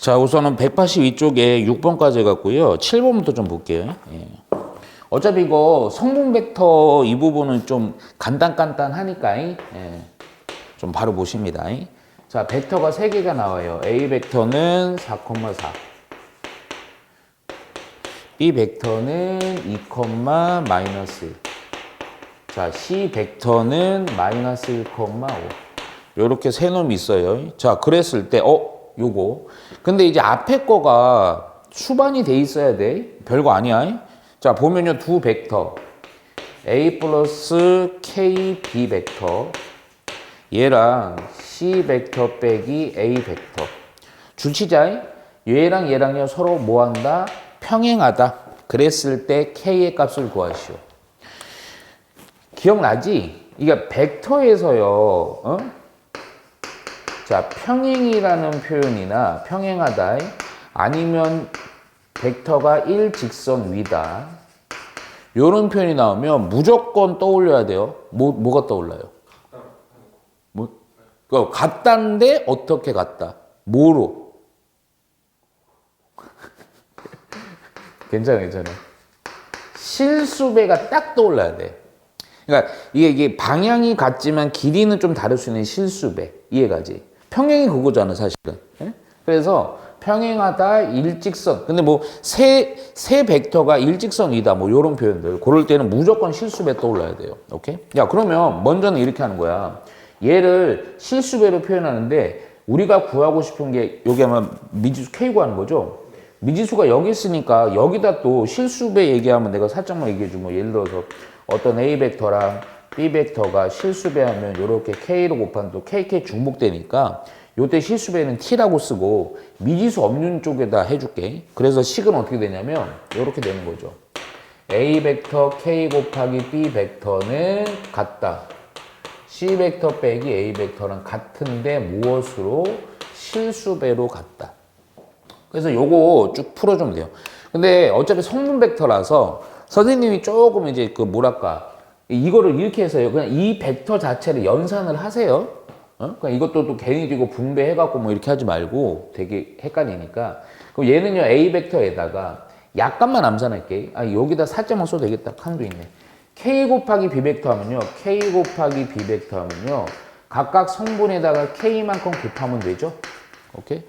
자, 우선은 182쪽에 6번까지 해갖고요. 7번부터 좀 볼게요. 예. 어차피 이거 성분 벡터 이 부분은 좀 간단하니까, 예. 좀 바로 보십니다. 자, 벡터가 3개가 나와요. A 벡터는 4,4. B 벡터는 2, 마이너스 1. 자, C 벡터는 마이너스 1,5. 요렇게 세 놈이 있어요. 자, 그랬을 때, 요거. 근데 이제 앞에 거가 수반이 돼 있어야 돼. 별거 아니야. 자, 보면요. 두 벡터. A 플러스 K, B 벡터. 얘랑 C 벡터 빼기 A 벡터. 주치자. 얘랑 얘랑요 서로 뭐 한다? 평행하다. 그랬을 때 K의 값을 구하시오. 기억나지? 이게 벡터에서요. 자, 평행이라는 표현이나 평행하다. 아니면 벡터가 일직선 위다. 요런 표현이 나오면 무조건 떠올려야 돼요. 뭐가 떠올라요? 같다인데 어떻게 같다? 뭐로? 괜찮아. 실수배가 딱 떠올라야 돼. 그러니까 이게 방향이 같지만 길이는 좀 다를 수 있는 실수배. 이해가지? 평행이 그거잖아, 사실은. 예? 그래서 평행하다, 일직선. 근데 뭐 세 벡터가 일직선이다. 뭐 요런 표현들. 그럴 때는 무조건 실수배 떠올라야 돼요. 오케이? 야, 그러면 먼저는 이렇게 하는 거야. 얘를 실수배로 표현하는데 우리가 구하고 싶은 게 여기 아마 미지수 K 구하는 거죠? 미지수가 여기 있으니까 여기다 또 실수배 얘기하면 내가 살짝만 얘기해 주면 예를 들어서 어떤 A 벡터랑 B 벡터가 실수배하면 이렇게 K로 곱하면 또 KK 중복되니까 요때 실수배는 T라고 쓰고 미지수 없는 쪽에다 해줄게. 그래서 식은 어떻게 되냐면 이렇게 되는 거죠. A 벡터 K 곱하기 B 벡터는 같다. C 벡터 빼기 A 벡터는 같은데 무엇으로? 실수배로 같다. 그래서 요거 쭉 풀어주면 돼요. 근데 어차피 성분 벡터라서 선생님이 조금 이제 이거를 이렇게 해서요. 그냥 이 벡터 자체를 연산을 하세요. 그러니까 이것도 또 괜히 이거 분배해갖고 뭐 이렇게 하지 말고 되게 헷갈리니까. 그럼 얘는요, A 벡터에다가 약간만 암산할게. 여기다 살짝만 써도 되겠다. 칸도 있네. K 곱하기 B 벡터 하면요. K 곱하기 B 벡터 하면요. 각각 성분에다가 K만큼 곱하면 되죠. 오케이?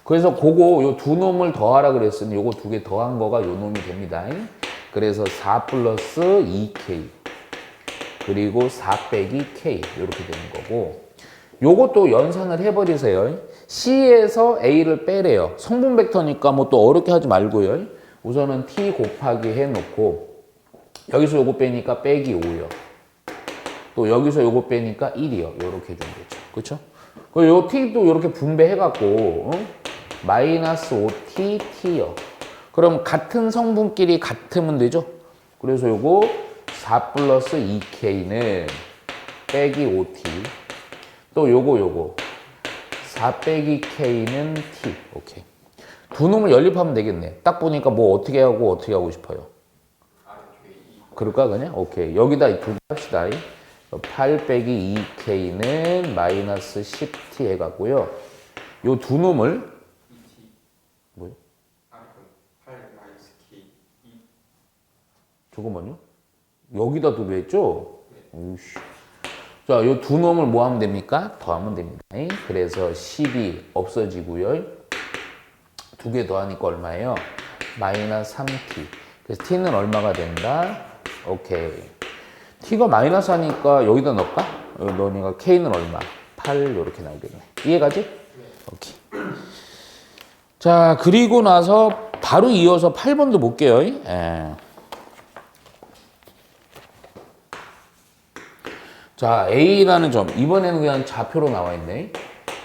그래서 요 두 놈을 더하라 그랬으니 요거 두 개 더한 거가 요 놈이 됩니다. 그래서 4 플러스 2K. 그리고 4 빼기 K. 이렇게 되는 거고. 요것도 연산을 해버리세요. C에서 A를 빼래요. 성분 벡터니까 뭐 또 어렵게 하지 말고요. 우선은 T 곱하기 해놓고 여기서 요거 빼니까 빼기 5요. 또 여기서 요거 빼니까 1이요. 요렇게 해주면 되죠. 그쵸? 그리고 요 T도 요렇게 분배해갖고 마이너스 5T, T요. 그럼 같은 성분끼리 같으면 되죠? 그래서 요거 4 플러스 2K는 빼기 5T. 또 요거 4 빼기 K는 T. 오케이. 두 놈을 연립하면 되겠네. 딱 보니까 뭐 어떻게 하고 싶어요? 그럴까 그냥? 오케이. 여기다 두 개 합시다. 8 빼기 2K는 마이너스 10T 해갖고요. 요 두 놈을 뭐요? 8 마이너스 K 2. 잠깐만요. 여기다 두개 했죠? 오이씨. 자, 요 두 놈을 뭐 하면 됩니까? 더하면 됩니다. 그래서 10이 없어지고요. 두 개 더하니까 얼마예요? 마이너스 3T. 그래서 T는 얼마가 된다? 오케이. T가 마이너스 하니까 여기다 넣을까? 여기 넣으니까 K는 얼마? 8 이렇게 나오겠네. 이해가지? 네. 오케이. 자, 그리고 나서 바로 이어서 8번도 볼게요. 자, A라는 점. 이번에는 그냥 좌표로 나와 있네.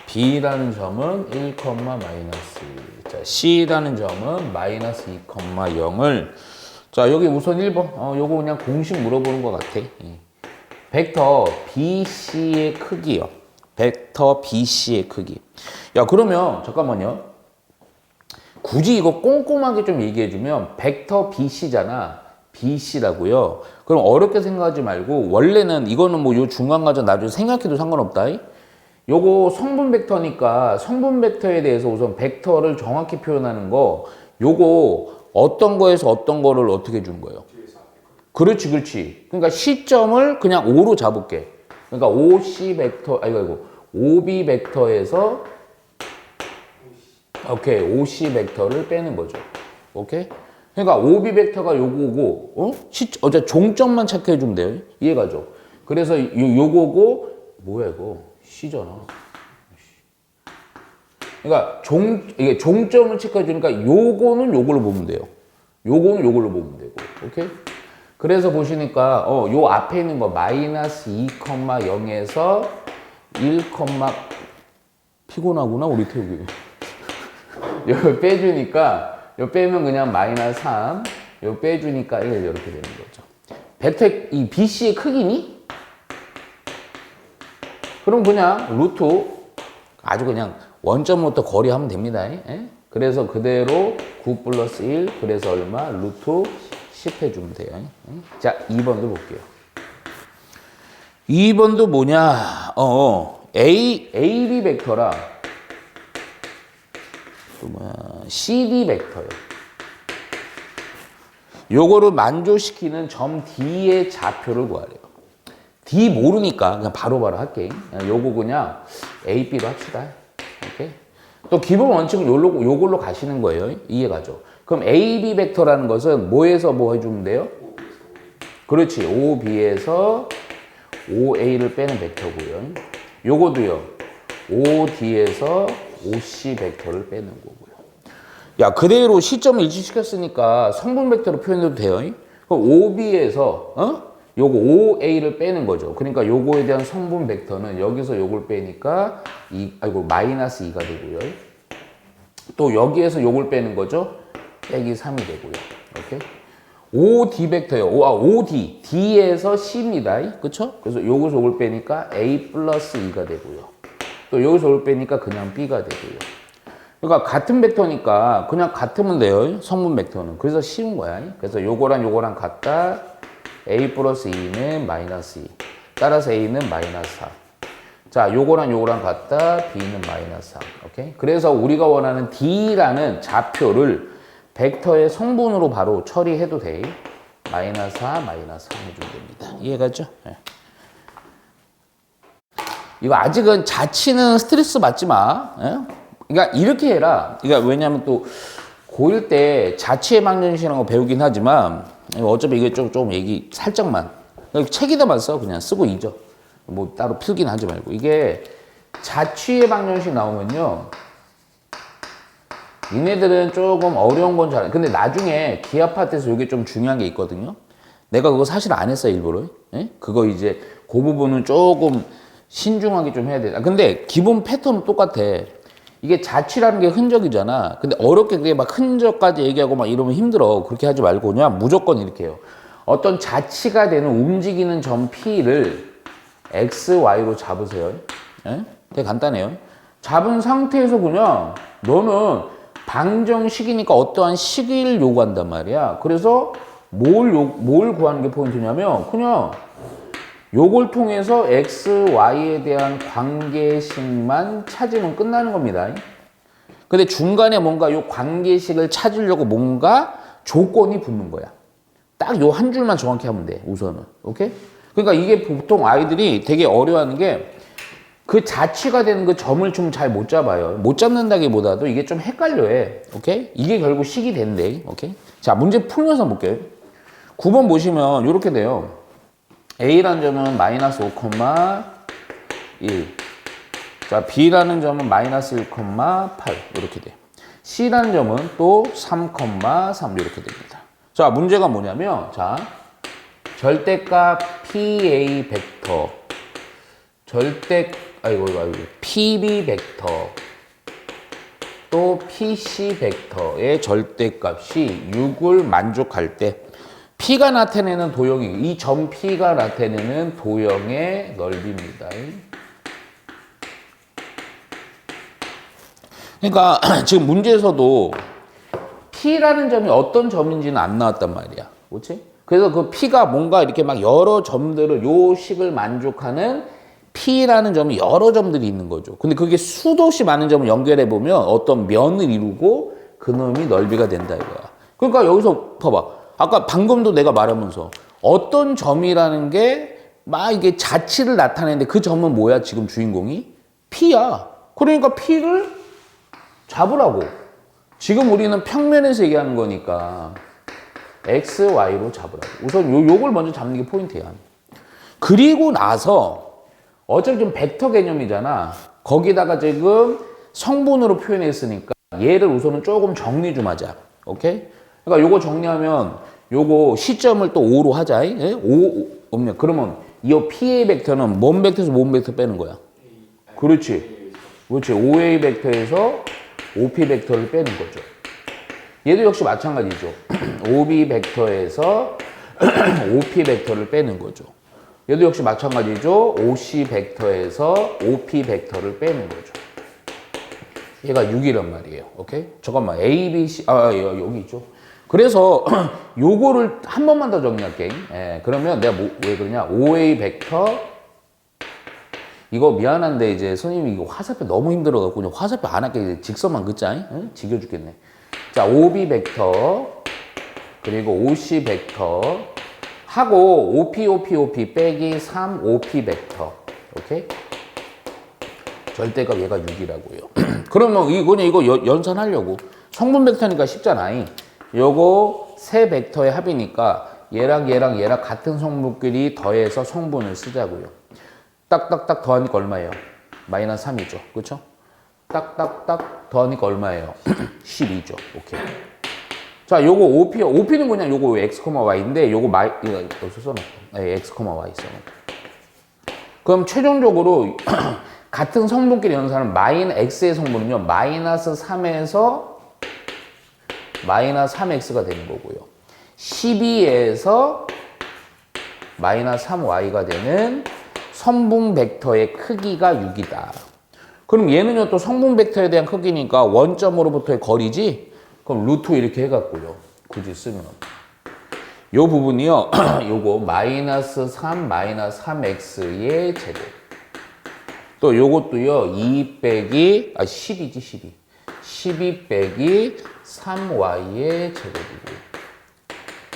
B라는 점은 1, 마이너스. 자, C라는 점은 마이너스 2, 0을. 자, 여기 우선 1번. 요거 그냥 공식 물어보는 것 같아. 벡터 BC의 크기요. 벡터 BC의 크기. 야, 그러면, 잠깐만요. 굳이 이거 꼼꼼하게 좀 얘기해주면, 벡터 BC잖아. BC라고요. 그럼 어렵게 생각하지 말고, 원래는 이거는 뭐 요 중간 과정 나중에 생각해도 상관없다. 요거 성분 벡터니까 성분 벡터에 대해서 우선 벡터를 정확히 표현하는 거 요거 어떤 거에서 어떤 거를 어떻게 준 거예요? 뒤에서 앞에 거. 그렇지, 그렇지. 그러니까 시점을 그냥 O로 잡을게. 그러니까 OC 벡터, 아이고, OB 벡터에서 오케이, OC 벡터를 빼는 거죠. 오케이? 그러니까 OB 벡터가 요거고, 어제 종점만 체크해 주면 돼요. 이해가죠? 그래서 요거고, 뭐야 이거? C잖아. 그러니까 이게 종점을 체크해 주니까 요거는 요걸로 보면 돼요. 요거는 요걸로 보면 되고. 오케이? 그래서 보시니까 요 앞에 있는 거 마이너스 2,0에서 1, 피곤하구나 우리 태욱이. 요 빼주니까 요 빼면 그냥 마이너스 3, 요 빼주니까 1 이렇게 되는 거죠. 벡터 이 BC의 크기니? 그럼 그냥 루트 아주 그냥 원점부터 거리하면 됩니다. 예? 그래서 그대로 9 플러스 1 그래서 얼마? 루트 10 해주면 돼요. 자, 2번도 볼게요. 2번도 뭐냐? AB 벡터랑 또 뭐야? CD 벡터요. 요거를 만족시키는 점 D의 좌표를 구하래요. D 모르니까 그냥 바로바로 할게. 요거 그냥 A, B로 합시다. 오케이? 또 기본 원칙은 요걸로 가시는 거예요. 이해가죠? 그럼 AB 벡터라는 것은 뭐에서 뭐 해주면 돼요? 그렇지. OB에서 OA를 빼는 벡터고요. 요거도요. OD에서 OC 벡터를 빼는 거고요. 야, 그대로 시점을 일치시켰으니까 성분 벡터로 표현해도 돼요. 그럼 OB에서 요거 OA를 빼는 거죠. 그러니까 요거에 대한 성분 벡터는 여기서 요걸 빼니까 마이너스 2가 되고요. 또 여기에서 요걸 빼는 거죠. 빼기 3이 되고요. 오케이? OD 벡터요. OD. D에서 C입니다. 그쵸? 그래서 여기서 요걸 빼니까 A 플러스 2가 되고요. 또 여기서 요걸 빼니까 그냥 B가 되고요. 그러니까 같은 벡터니까 그냥 같으면 돼요. 성분 벡터는. 그래서 쉬운 거야. 그래서 요거랑 같다. A 플러스 2는 마이너스 2. 따라서 A는 마이너스 4. 자, 요거랑 같다. B는 마이너스 3. 오케이? 그래서 우리가 원하는 D라는 좌표를 벡터의 성분으로 바로 처리해도 돼. 마이너스 4, 마이너스 3 해주면 됩니다. 이해가죠? 네. 이거 아직은 자취는 스트레스 받지 마. 예? 그러니까 이렇게 해라. 그러니까 왜냐면 또 고1 때 자취의 방정식이라는 거 배우긴 하지만 어차피 이게 좀 얘기 살짝만 책에다만 써 그냥 쓰고 잊어. 뭐 따로 필긴 하지 말고 이게 자취의 방정식 나오면요. 니네들은 조금 어려운 건 잘. 근데 나중에 기하 파트에서 이게 좀 중요한 게 있거든요. 내가 그거 사실 안 했어 일부러. 예? 그거 이제 그 부분은 조금 신중하게 좀 해야 돼. 근데 기본 패턴은 똑같아. 이게 자취라는 게 흔적이잖아. 근데 어렵게 그게 막 흔적까지 얘기하고 막 이러면 힘들어. 그렇게 하지 말고 그냥 무조건 이렇게 해요. 어떤 자취가 되는 움직이는 점 P를 X, Y로 잡으세요. 예? 되게 간단해요. 잡은 상태에서 그냥 너는 방정식이니까 어떠한 식을 요구한단 말이야. 그래서 뭘 구하는 게 포인트냐면 그냥 요걸 통해서 X, Y에 대한 관계식만 찾으면 끝나는 겁니다. 근데 중간에 뭔가 요 관계식을 찾으려고 뭔가 조건이 붙는 거야. 딱 요 한 줄만 정확히 하면 돼, 우선은. 오케이? 그러니까 이게 보통 아이들이 되게 어려워하는 게 그 자취가 되는 그 점을 좀 잘 못 잡아요. 못 잡는다기보다도 이게 좀 헷갈려 해. 오케이? 이게 결국 식이 된대. 오케이? 자, 문제 풀면서 볼게요. 9번 보시면 이렇게 돼요. A라는 점은 마이너스 5,1. 자, B라는 점은 마이너스 1,8. 이렇게 돼. C라는 점은 또 3,3 이렇게 됩니다. 자, 문제가 뭐냐면, 자, 절대값 PA 벡터, PB 벡터, 또 PC 벡터의 절대값이 6을 만족할 때, P가 나타내는 도형이 이 점 P가 나타내는 도형의 넓이입니다. 그러니까 지금 문제에서도 P라는 점이 어떤 점인지는 안 나왔단 말이야. 그렇지? 그래서 그 P가 뭔가 이렇게 막 여러 점들을 요 식을 만족하는 P라는 점이 여러 점들이 있는 거죠. 근데 그게 수도 없이 많은 점을 연결해 보면 어떤 면을 이루고 그놈이 넓이가 된다 이거야. 그러니까 여기서 봐봐. 아까 방금도 내가 말하면서 어떤 점이라는 게 막 이게 자치를 나타내는데 그 점은 뭐야? 지금 주인공이 P야. 그러니까 P를 잡으라고. 지금 우리는 평면에서 얘기하는 거니까 X, Y로 잡으라고. 우선 요걸 먼저 잡는 게 포인트야. 그리고 나서 어차피 좀 벡터 개념이잖아. 거기다가 지금 성분으로 표현했으니까 얘를 우선은 조금 정리 좀 하자. 오케이? 그러니까 요거 정리하면 요거 시점을 또 5로 하자. 예? 5 없냐? 그러면 이 P의 벡터는 뭔 벡터에서 뭔 벡터 빼는 거야? 그렇지. 그렇지. OA 벡터에서 OP 벡터를 빼는 거죠. 얘도 역시 마찬가지죠. OB 벡터에서 OP 벡터를 빼는 거죠. 얘도 역시 마찬가지죠. OC 벡터에서 OP 벡터를 빼는 거죠. 얘가 6이란 말이에요. 오케이? 잠깐만. A, B, C, 여기 있죠. 그래서 요거를 한 번만 더 정리할게. 예, 그러면 내가 왜 그러냐? OA 벡터 이거 미안한데 이제 선생님이 이거 화살표 너무 힘들어갖고 그냥 화살표 안 할게. 이제 직선만 긋자. 응? 지겨 죽겠네. 자, OB 벡터 그리고 OC 벡터 하고 OP 빼기 3 OP 벡터. 오케이? 절대값 얘가 6이라고요. 그러면 이거 연산하려고. 성분 벡터니까 쉽잖아. 요거 세 벡터의 합이니까 얘랑 같은 성분끼리 더해서 성분을 쓰자고요. 딱딱딱 더하니까 얼마예요? 마이너스 3이죠. 그렇죠? 딱딱딱 더하니까 얼마예요? 12죠. 오케이. 자, 요거 OP는 그냥 요거 X, Y인데 요거 이거 여기서 써놓고. 네, X, Y 써놓고. 그럼 최종적으로 같은 성분끼리 연산하는 X의 성분은요. 마이너스 3에서 마이너스 3X가 되는 거고요. 12에서 마이너스 3Y가 되는 성분 벡터의 크기가 6이다. 그럼 얘는요 또 성분 벡터에 대한 크기니까 원점으로부터의 거리지? 그럼 루트 이렇게 해갖고요. 굳이 쓰면. 요 부분이요. 요거 마이너스 3 마이너스 3X의 제곱. 또 요것도요 2 빼기 12지 12. 12 빼기 3Y의 제곱이고.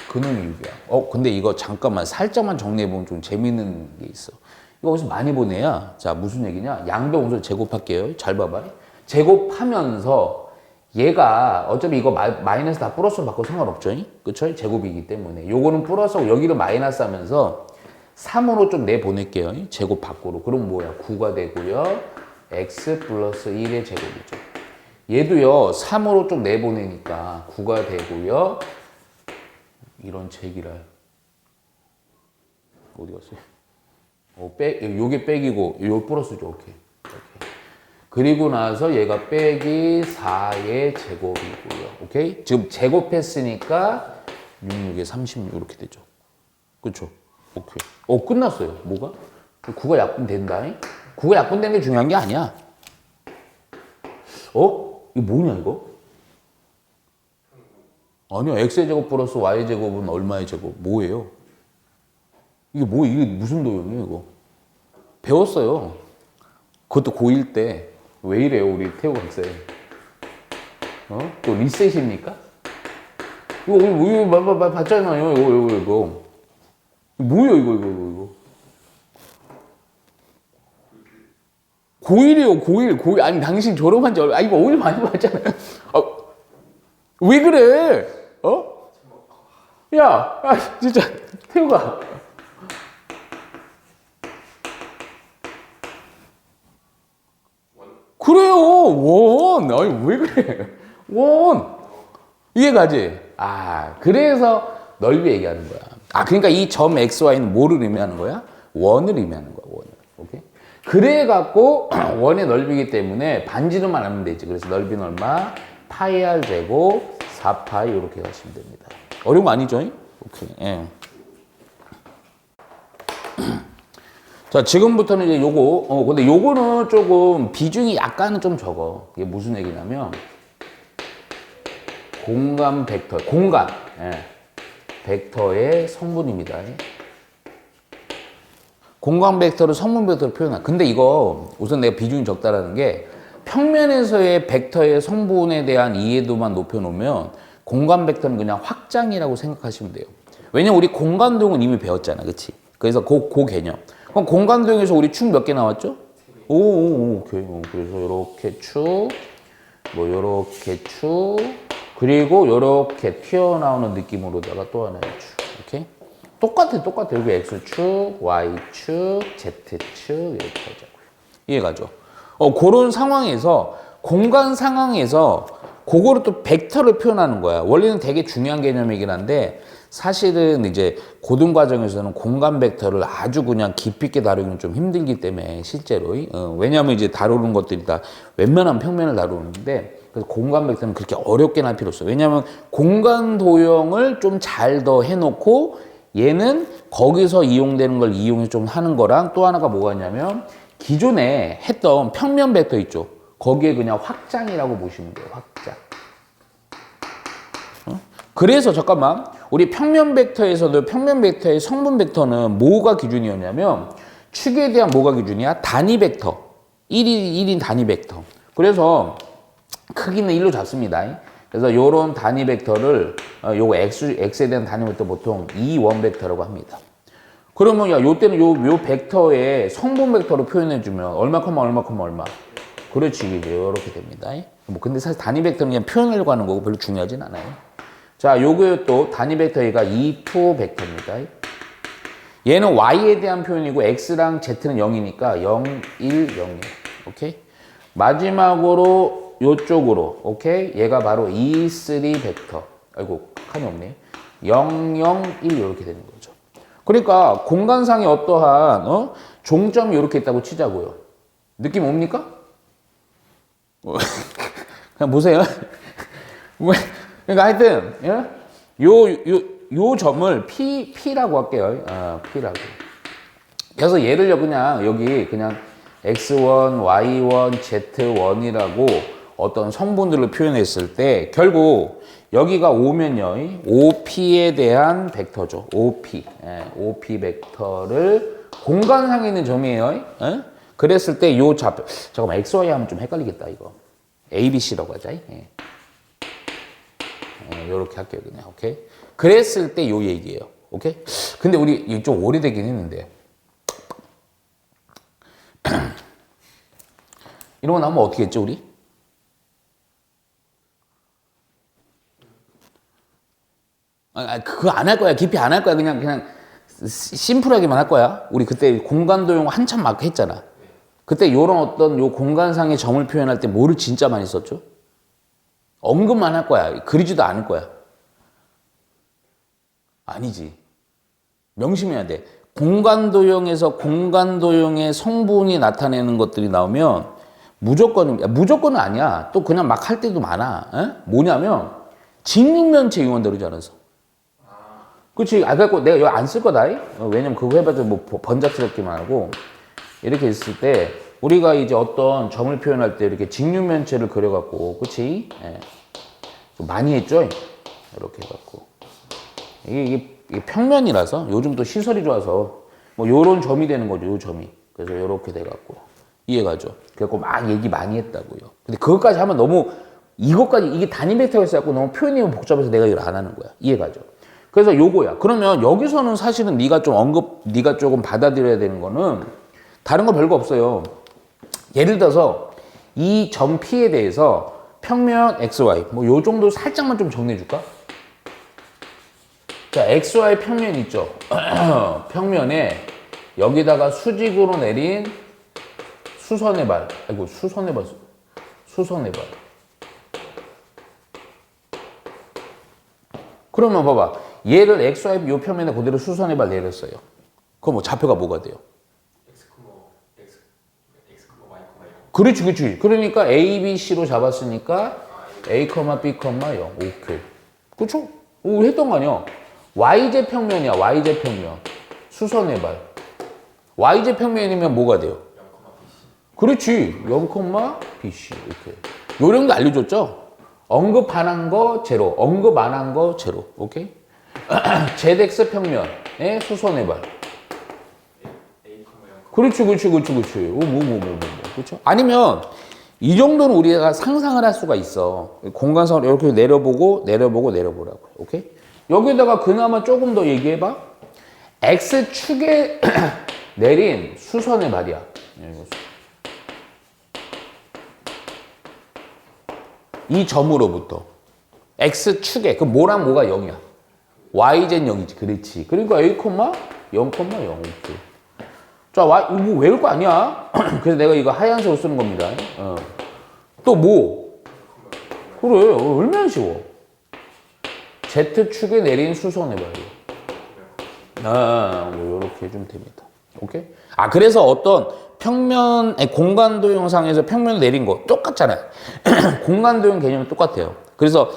그놈이 6이야. 근데 이거 잠깐만 살짝만 정리해보면 좀 재밌는 게 있어. 이거 어디서 많이 보내야. 자, 무슨 얘기냐? 양변 우선 제곱할게요. 잘 봐봐. 제곱하면서 얘가 어차피 이거 마이너스 다 플러스로 바꿔도 상관없죠. 그쵸? 제곱이기 때문에. 요거는 플러스하고 여기를 마이너스 하면서 3으로 좀 내보낼게요. 제곱 밖으로. 그럼 뭐야? 9가 되고요. x 플러스 1의 제곱이죠. 얘도요. 3으로 좀 내보내니까 9가 되고요. 이런 제기랄. 어디 갔어요? 요게 빼기고, 요 플러스죠. 오케이. 그리고 나서 얘가 빼기 4의 제곱이고요. 오케이? 지금 제곱했으니까 66에 36 이렇게 되죠. 그쵸? 오케이. 끝났어요. 뭐가? 9가 약분된다. 9가 약분되는 게 중요한 게 아니야. 이거 뭐냐, 이거? 아니요. x의 제곱 플러스 y의 제곱은 얼마의 제곱? 뭐예요? 이게 무슨 도형이에요, 이거? 배웠어요. 그것도 고1 때. 왜 이래요, 우리 태우 학생? 또 리셋입니까? 이거 봤잖아요, 이거. 뭐예요, 이거? 고1이요, 고1. 아니, 당신 졸업한 지 이거 오일 많이 봤잖아요. 왜 그래? 야, 진짜, 태우가. 그래요, 원. 아니, 왜 그래? 원. 이해가지? 그래서 넓이 얘기하는 거야. 그러니까 이 점 XY는 뭐를 의미하는 거야? 원을 의미하는 거야, 원을. 오케이? 그래갖고, 원의 넓이기 때문에 반지름만 하면 되지. 그래서 넓이는 얼마? 파이 r 제곱 4파이 이렇게 가시면 됩니다. 어려운 거 아니죠? 오케이. 예. 자, 지금부터는 이제 요거, 근데 요거는 조금 비중이 약간은 좀 적어. 이게 무슨 얘기냐면, 공간 벡터, 예. 벡터의 성분입니다. 공간 벡터를 성분 벡터로 표현한. 근데 이거 우선 내가 비중이 적다라는 게 평면에서의 벡터의 성분에 대한 이해도만 높여놓으면 공간 벡터는 그냥 확장이라고 생각하시면 돼요. 왜냐면 우리 공간 도형은 이미 배웠잖아, 그렇지? 그래서 그 개념. 그럼 공간 도형에서 우리 축 몇 개 나왔죠? 오케이. 그래서 이렇게 축, 뭐 이렇게 축, 그리고 이렇게 튀어나오는 느낌으로다가 또 하나의 축. 오케이? 똑같아. 여기 X축, Y축, Z축 이렇게 하자고요. 이해가죠? 그런 상황에서 공간 상황에서 그거를 또 벡터를 표현하는 거야. 원래는 되게 중요한 개념이긴 한데 사실은 이제 고등 과정에서는 공간 벡터를 아주 그냥 깊이 있게 다루기는 좀 힘들기 때문에 실제로 왜냐하면 이제 다루는 것들이 다 웬만한 평면을 다루는데 그래서 공간 벡터는 그렇게 어렵게는 할 필요 없어요. 왜냐하면 공간 도형을 좀 잘 더 해놓고 얘는 거기서 이용되는 걸 이용해서 좀 하는 거랑 또 하나가 뭐가 있냐면 기존에 했던 평면 벡터 있죠. 거기에 그냥 확장이라고 보시면 돼요. 확장. 그래서 잠깐만 우리 평면 벡터에서도 평면 벡터의 성분 벡터는 뭐가 기준이었냐면 축에 대한 뭐가 기준이야? 단위 벡터. 1인 단위 벡터. 그래서 크기는 1로 잡습니다. 그래서 요런 단위 벡터를 요거 x에 대한 단위 벡터 보통 2원 벡터라고 합니다. 그러면 야 요때는 요 벡터의 성분 벡터로 표현해 주면 얼마. 그렇지 이렇게 됩니다. 뭐 근데 사실 단위 벡터는 그냥 표현하려고 하는 거고 별로 중요하진 않아요. 자, 요거 또 단위 벡터 얘가 E2 벡터입니다. 얘는 Y에 대한 표현이고 X랑 Z는 0이니까 0, 1, 0, 1. 오케이? 마지막으로 요쪽으로 오케이? 얘가 바로 E3 벡터. 아이고, 칸이 없네. 0, 0, 1 이렇게 되는 거죠. 그러니까 공간상에 어떠한 종점이 이렇게 있다고 치자고요. 느낌 옵니까? 그냥 보세요. 그러니까 하여튼 요 점을 P라고 할게요. P라고. 그래서 얘를요 그냥 여기 그냥 X1, Y1, Z1이라고 어떤 성분들을 표현했을 때 결국 여기가 O면요. OP에 대한 벡터죠. OP. OP 벡터를 공간상에 있는 점이에요. 그랬을 때 요 좌표 잠깐만 XY 하면 좀 헷갈리겠다 이거. ABC라고 하자. 요렇게 할게요, 그냥. 오케이? 그랬을 때 요 얘기예요. 오케이? 근데 우리 이거 좀 오래되긴 했는데. 이런 거 나오면 어떻게 했죠, 우리? 그거 안 할 거야. 깊이 안 할 거야. 그냥 심플하게만 할 거야. 우리 그때 공간도용 한참 막 했잖아. 그때 요런 어떤 요 공간상의 점을 표현할 때 뭐를 진짜 많이 썼죠? 언급만 할 거야. 그리지도 않을 거야. 아니지. 명심해야 돼. 공간도형에서 공간도형의 성분이 나타내는 것들이 나오면 무조건은 아니야. 또 그냥 막 할 때도 많아. 뭐냐면 직립면체 이용한다고 않아서. 그렇지. 그래갖고 내가 여기 안 쓸 거다. 왜냐면 그거 해봐도 뭐 번잡스럽기만 하고 이렇게 있을 때 우리가 이제 어떤 점을 표현할 때 이렇게 직립면체를 그려갖고, 그렇지? 좀 많이 했죠. 이렇게 해갖고 이게 평면이라서 요즘 또 시설이 좋아서 뭐 요런 점이 되는 거죠. 요 점이. 그래서 요렇게 돼갖고 이해가죠. 그래갖고 막 얘기 많이 했다고요. 근데 그것까지 하면 너무 이것까지 이게 단위 벡터가 있어갖고 너무 표현이 복잡해서 내가 이걸 안 하는 거야. 이해가죠. 그래서 요거야. 그러면 여기서는 사실은 네가 조금 받아들여야 되는 거는 다른 거 별거 없어요. 예를 들어서 이 점 P에 대해서 평면 XY 뭐 요 정도 살짝만 좀 정리해 줄까? 자, XY 평면 있죠. 평면에 여기다가 수직으로 내린 수선의 발. 아이고, 수선의 발. 그러면 봐봐. 얘를 XY 요 평면에 그대로 수선의 발 내렸어요. 그럼 뭐 좌표가 뭐가 돼요? 그렇지. 그러니까 A, B, C로 잡았으니까 A, B, 0. 오케이. 그쵸? 우리 했던 거 아니야? YZ 평면이야. YZ 평면. 수선의 발. YZ 평면이면 뭐가 돼요? 0, 그렇지. 0, BC. 이렇게. 요령도 알려줬죠? 언급 안 한 거 제로. 언급 안 한 거 제로. 오케이? ZX 평면의 수선의 발. 그렇지. 그렇죠? 아니면 이 정도는 우리가 상상을 할 수가 있어. 공간상으로 이렇게 내려보라고. 오케이? 여기다가 그나마 조금 더 얘기해봐. X축에 내린 수선의 말이야. 이 점으로부터 X축에 그 뭐랑 뭐가 0이야. YZ 0이지. 그렇지. 그러니까 A, 0,0. 자, 이거 뭐 외울 거 아니야? 그래서 내가 이거 하얀색으로 쓰는 겁니다. 또 뭐? 그래, 얼마나 쉬워. Z축에 내린 수선의 말이야. 뭐 이렇게 해주면 됩니다. 오케이? 그래서 어떤 공간도형상에서 평면을 내린 거 똑같잖아요. 공간도형 개념은 똑같아요. 그래서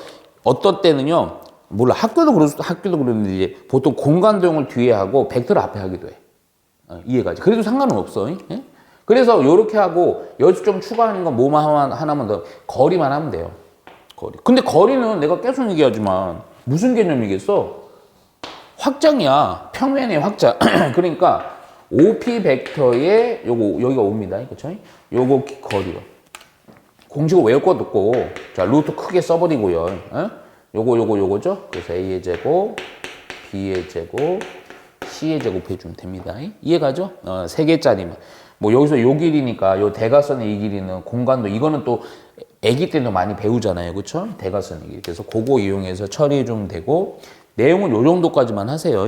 어떤 때는요, 몰라, 학교도 그러는데 이제 보통 공간도형을 뒤에 하고 벡터를 앞에 하기도 해. 이해가지? 그래도 상관은 없어. 예? 그래서 이렇게 하고 여기서 좀 추가하는 건 뭐만 하나만 더 거리만 하면 돼요. 거리. 근데 거리는 내가 계속 얘기하지만 무슨 개념이겠어? 확장이야. 평면의 확장. 그러니까 OP 벡터의 여기가 5입니다. 그쵸? 요거 거리요. 공식을 외울 것도 없고, 자, 루트 크게 써버리고요. 요거죠? 그래서 A의 제곱, B의 제곱, C의 제곱 해주면 됩니다. 이해가죠? 3개짜리만. 뭐 여기서 요 길이니까 요 대각선의 이 길이는 공간도, 이거는 또 애기 때도 많이 배우잖아요. 그쵸? 대각선의 길. 그래서 그거 이용해서 처리해주면 되고, 내용은 요 정도까지만 하세요.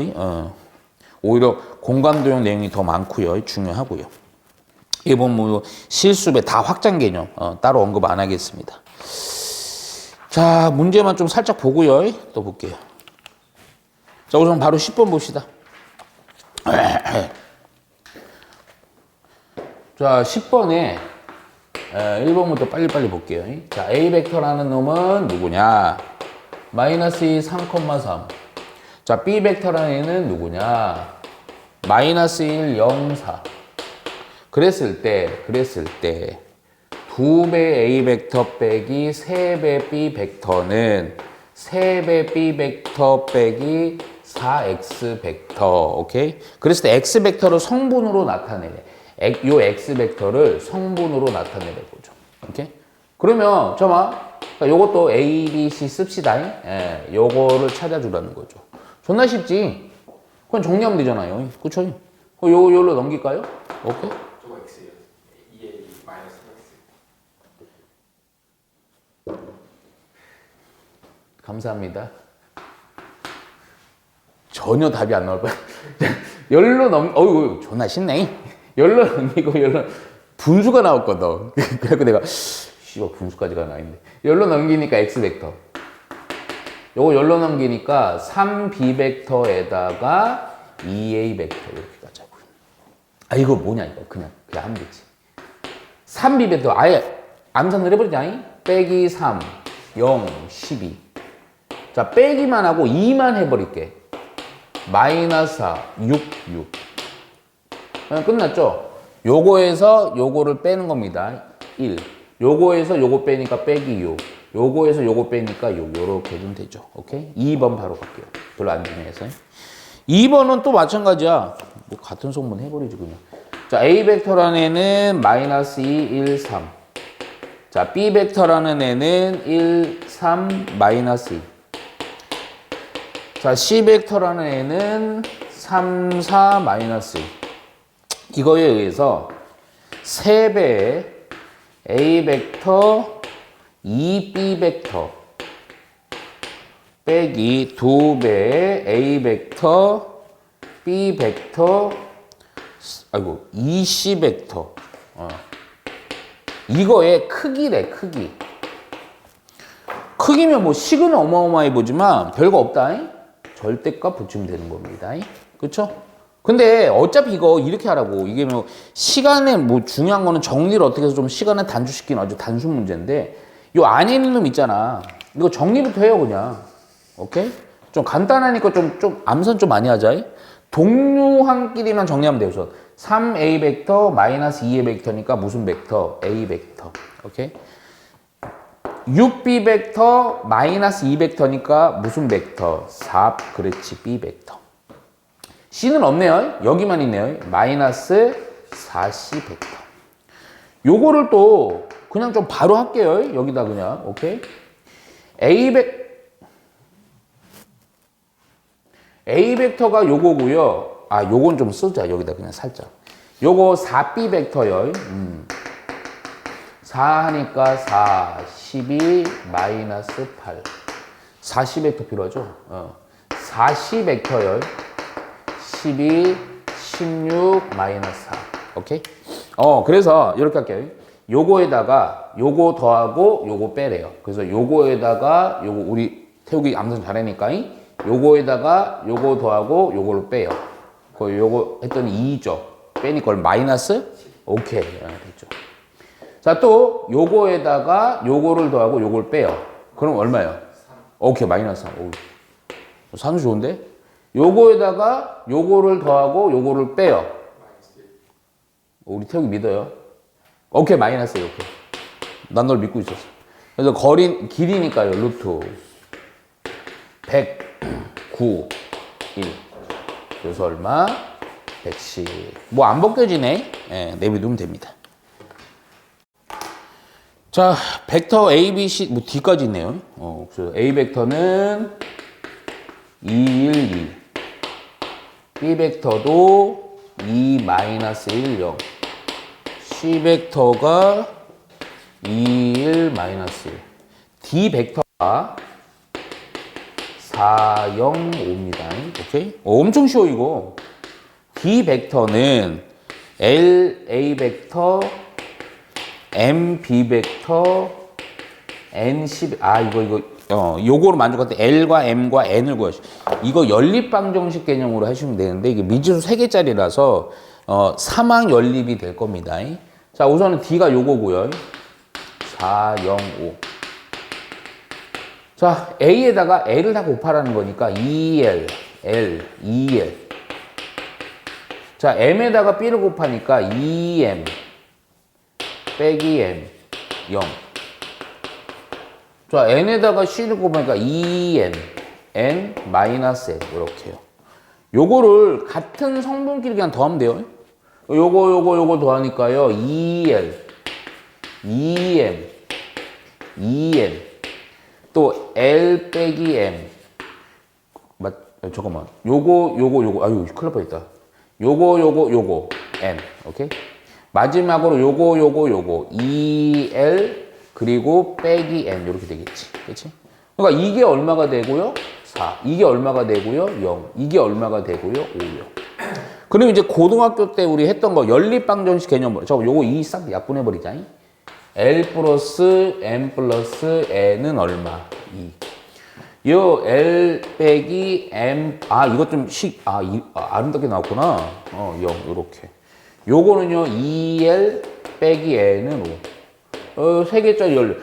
오히려 공간도형 내용이 더 많고요. 중요하고요. 이번 뭐 실습에 다 확장 개념 따로 언급 안 하겠습니다. 자, 문제만 좀 살짝 보고요. 또 볼게요. 자, 우선 바로 10번 봅시다. 자, 10번에 1번부터 빨리빨리 볼게요. 자, A 벡터라는 놈은 누구냐? 마이너스 2, 3,3. 자, B 벡터라는 애는 누구냐? 마이너스 1, 0, 4. 그랬을 때 2배 A 벡터 빼기 3배 B 벡터는 3배 B 벡터 빼기 4X 벡터. 오케이? 그랬을 때 X 벡터를 성분으로 나타내네. 요 X 벡터를 성분으로 나타내는 거죠. 오케이? 그러면 잠깐만. 요것도 A, B, C 씁시다. 요거를 찾아주라는 거죠. 존나 쉽지? 그건 정리하면 되잖아요. 그쵸? 요걸로 넘길까요? 오케이? 저거 X예요. 2A 마이너스 X. 감사합니다. 전혀 답이 안 나올 거야. 어이구, 존나 쉽네. 열로 넘기고, 분수가 나왔거든. 그래서 내가, 분수까지가 나있네. 열로 넘기니까 X 벡터. 요거 열로 넘기니까 3B 벡터에다가 2A 벡터 이렇게 가자고요. 이거 뭐냐 이거 그냥 하면 되지. 3B 벡터 아예 암산을 해버리자. 빼기 3, 0, 12. 자, 빼기만 하고 2만 해버릴게. 마이너스 4, 6. 그냥 끝났죠? 요거에서 요거를 빼는 겁니다. 1. 요거에서 요거 빼니까 빼기 6. 요거에서 요거 빼니까 6. 요렇게 해주면 되죠. 오케이? 2번 바로 갈게요. 별로 안 중요해서. 2번은 또 마찬가지야. 뭐 같은 성분 해버리지, 그냥. 자, A 벡터라는 애는 마이너스 2, 1, 3. 자, B 벡터라는 애는 1, 3, 마이너스 2. 자, C 벡터라는 애는 3, 4, 마이너스 2. 이거에 의해서 3배의 A 벡터 2B 벡터 빼기 2배의 A 벡터 B 벡터 2C 벡터 이거의 크기래. 크기면 뭐 식은 어마어마해 보지만 별거 없다. 절대값 붙이면 되는 겁니다. 그쵸? 근데 어차피 이거 이렇게 하라고. 이게 뭐 시간에 뭐 중요한 거는 정리를 어떻게 해서 좀 시간을 단축시키는 아주 단순 문제인데 요 안에 있는 놈 있잖아. 이거 정리부터 해요 그냥. 오케이? 좀 간단하니까 좀 암산 좀 많이 하자. 동류한끼리만 정리하면 돼요. 우선 3A 벡터 마이너스 2A 벡터니까 무슨 벡터? A 벡터. 오케이? 6B 벡터 마이너스 2 벡터니까 무슨 벡터? 4. 그렇지. B 벡터. C는 없네요. 여기만 있네요. 마이너스 4C 벡터. 요거를 또 그냥 좀 바로 할게요. 여기다 그냥. 오케이? A 벡터가 요거고요. 아, 요건 좀 쓰자. 여기다 그냥 살짝. 요거 4B 벡터요. 4 하니까 4, 12, 마이너스 8. 4C 벡터 필요하죠? 4C 벡터요. 12, 16, 마이너스 4. 오케이? 그래서 이렇게 할게요. 요거에다가 요거 더하고 요거 빼래요. 그래서 요거에다가 요거 우리 태우기 암산 잘하니까 요거에다가 요거 더하고 요거를 빼요. 요거 했더니 2죠. 빼니까 마이너스? 오케이. 됐죠. 자, 또 요거에다가 요거를 더하고 요걸 빼요. 그럼 얼마예요? 3. 오케이, 마이너스 3. 오, 산수 좋은데? 요거에다가 요거를 더하고 요거를 빼요. 우리 태욱이 믿어요. 오케이, 마이너스 이렇게. 난 널 믿고 있었어. 그래서 길이니까요. 루트 109, 1. 그래서 얼마? 110. 뭐 안 벗겨지네. 예, 내비두면 됩니다. 자, 벡터 A, B, C, 뭐 D까지 있네요. 그래서 A 벡터는 2, 1, 2. B 벡터도 2, 마이너스 1, 0. C 벡터가 2, 1, 마이너스 1. D 벡터가 4, 0, 5입니다. 오케이? 엄청 쉬워, 이거. D 벡터는 L, A 벡터, M, B 벡터, N, C, 요거로 만족할 때 L과 M과 N을 구하시오. 이거 연립방정식 개념으로 하시면 되는데, 이게 미지수 3개짜리라서, 사망 연립이 될 겁니다. 자, 우선은 D가 요거고요. 4, 0, 5. 자, A에다가 L을 다 곱하라는 거니까 2L, L, 2L. 자, M에다가 B를 곱하니까 2M, 빼기 M, 0. 자, N에다가 C를 곱하니까 2N, N, 마이너스 N. 이렇게요. 요거를 같은 성분끼리 그냥 더하면 돼요. 요거 더하니까요. 2L, 2M, 2N. 또 L 빼기 M. 잠깐만. 요거. 아유, 큰일 날 뻔했다. 요거, N. 오케이? 마지막으로 요거. 2L, 그리고 빼기 N. 이렇게 되겠지. 그치? 그러니까 이게 얼마가 되고요? 4. 이게 얼마가 되고요? 0. 이게 얼마가 되고요? 5요. 그럼 이제 고등학교 때 우리 했던 거 연립방정식 개념. 요거 2 싹 약분해버리자. L 플러스 M 플러스 N은 얼마? 2. 요 L 빼기 M, 이것 좀 아름답게 나왔구나. 0, 요렇게. 요거는요, 2L 빼기 N은 5. 3개짜리 연립.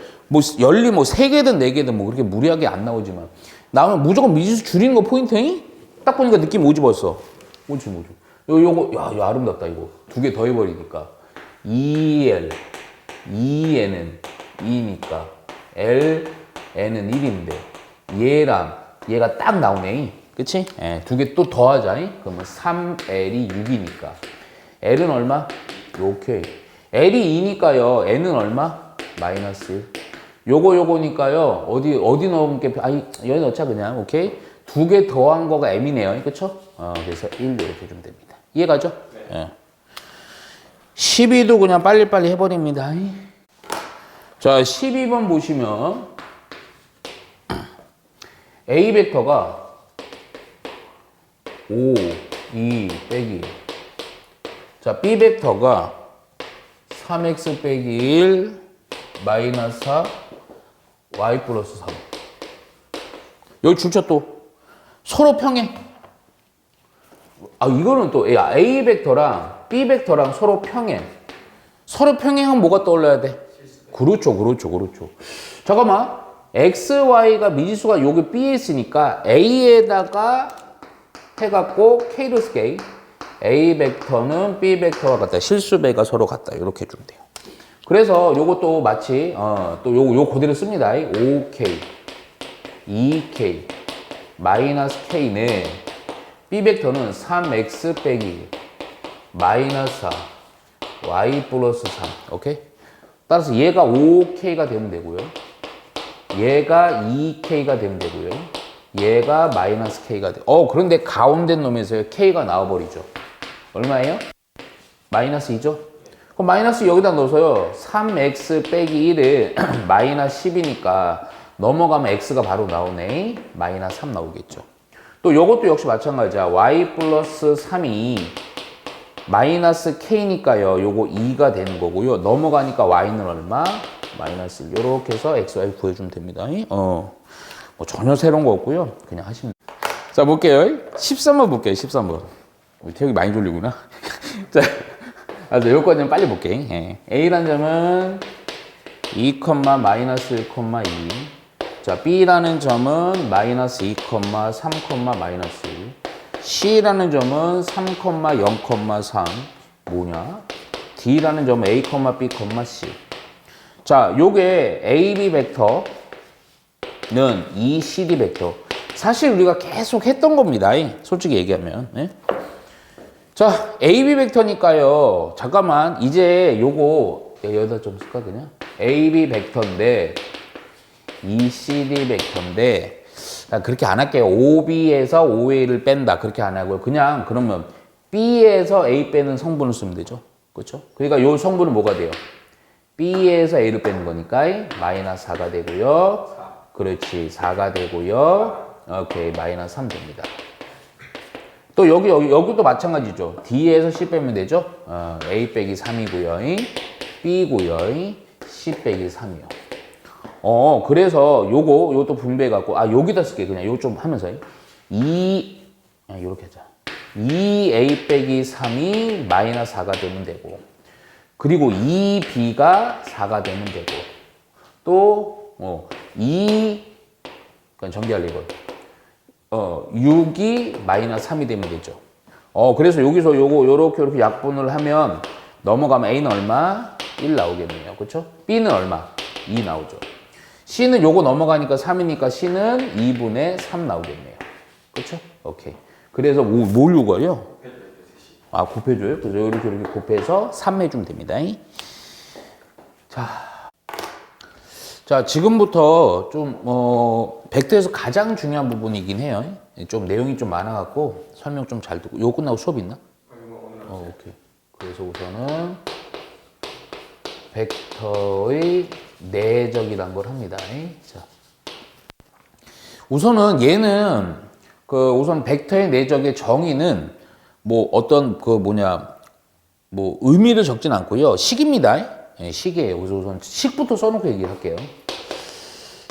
연립 3개든 4개든 그렇게 무리하게 안 나오지만. 나오면 무조건 미지수 줄이는 거 포인트잉? 딱 보니까 느낌 오지 벌써. 오지. 요거, 이거 아름답다, 이거. 2개 더 해버리니까. 2L. 2N은 2니까 L, N은 1인데 얘가 딱 나오네. 그치? 2개 또 더하자. 그러면 3L이 6이니까 L은 얼마? 오케이. L이 2니까요. N은 얼마? 마이너스 1. 요거니까요. 어디 넣으면 여기 넣자 그냥. 오케이? 2개 더한 거가 M이네요. 그쵸? 그래서 1 이렇게 주면 됩니다. 이해가죠? 네. 12도 그냥 빨리빨리 해버립니다. 자, 12번 보시면 A 벡터가 5, 2 빼기 1. 자, B 벡터가 3x 빼기 1 마이너스 4 y 플러스 3. 여기 줄쳐 또 서로 평행. 이거는 또 A 벡터랑 B 벡터랑 서로 평행. 서로 평행하면 뭐가 떠올라야 돼? 그렇죠. 잠깐만. X, Y가 미지수가 여기 B에 있으니까 A에다가 해갖고 K로 쓸게. A 벡터는 B 벡터와 같다. 실수배가 서로 같다. 이렇게 해주면 돼요. 그래서 요것도 마치 또 요거 그대로 씁니다. 5K, 2K, 마이너스 K는 B 벡터는 3X 빼기 마이너스 4 y 플러스 3. 오케이? 따라서 얘가 5k가 되면 되고요. 얘가 2k가 되면 되고요. 얘가 마이너스 k가 돼. 그런데 가운데 놈에서 k가 나와버리죠. 얼마예요? 마이너스 2죠? 그럼 마이너스 여기다 넣어서요. 3x 빼기 1은 마이너스 10이니까 넘어가면 x가 바로 나오네. 마이너스 3 나오겠죠. 또 요것도 역시 마찬가지야. y 플러스 3이 마이너스 k니까요. 요거 2가 되는 거고요. 넘어가니까 y는 얼마? 마이너스 1. 요렇게 해서 x, y 구해주면 됩니다. 뭐 전혀 새로운 거 없고요. 그냥 하시면. 자, 볼게요. 13번 볼게요. 13번. 우리 태욱이 많이 졸리구나. 자, 요거까지 좀 빨리 볼게. 예. A라는 점은 2, 마이너스 1, 2. 자, B라는 점은 마이너스 2, 3, 마이너스 1. C라는 점은 3, 0, 3. 뭐냐? D라는 점은 A, B, C. 자, 요게 AB 벡터는 이 CD 벡터. 사실 우리가 계속 했던 겁니다. 솔직히 얘기하면. 네? 자, AB 벡터니까요. 잠깐만, 이제 요거 여기다 좀 쓸까 그냥? AB 벡터인데 이 CD 벡터인데 그렇게 안 할게요. OB에서 OA를 뺀다 그렇게 안 하고요. 그냥 그러면 B에서 A 빼는 성분을 쓰면 되죠. 그렇죠? 그러니까 요 성분은 뭐가 돼요? B에서 A를 빼는 거니까 마이너스 4가 되고요. 그렇지, 4가 되고요. 오케이, 마이너스 3 됩니다. 또 여기도 마찬가지죠. D에서 C 빼면 되죠. A 빼기 3이고요. B고요. C 빼기 3이요. 그래서 요것도 분배해갖고, 여기다 쓸게. 그냥 요거 좀 하면서. 요렇게 하자. 2A 빼기 3이 마이너스 4가 되면 되고, 그리고 2B가 4가 되면 되고, 또, 2, 그냥 정리할래, 이걸. 6이 마이너스 3이 되면 되죠. 그래서 여기서 요렇게 약분을 하면 넘어가면 A는 얼마? 1 나오겠네요. 그쵸? B는 얼마? 2 나오죠. C는 요거 넘어가니까 3이니까 C는 2분의 3 나오겠네요. 그쵸? 오케이. 그래서 뭘 요구해요? 곱해줘요? 그래서 이렇게 곱해서 3 해주면 됩니다. 자, 지금부터 좀, 벡터에서 가장 중요한 부분이긴 해요. 좀 내용이 좀 많아갖고 설명 좀 잘 듣고. 요거 끝나고 수업 있나? 오케이. 그래서 우선은 벡터의 내적이란 걸 합니다. 자. 우선은 얘는, 우선 벡터의 내적의 정의는 뭐 어떤 뭐 의미를 적진 않고요. 식입니다. 식이에요. 그래서 우선 식부터 써놓고 얘기할게요.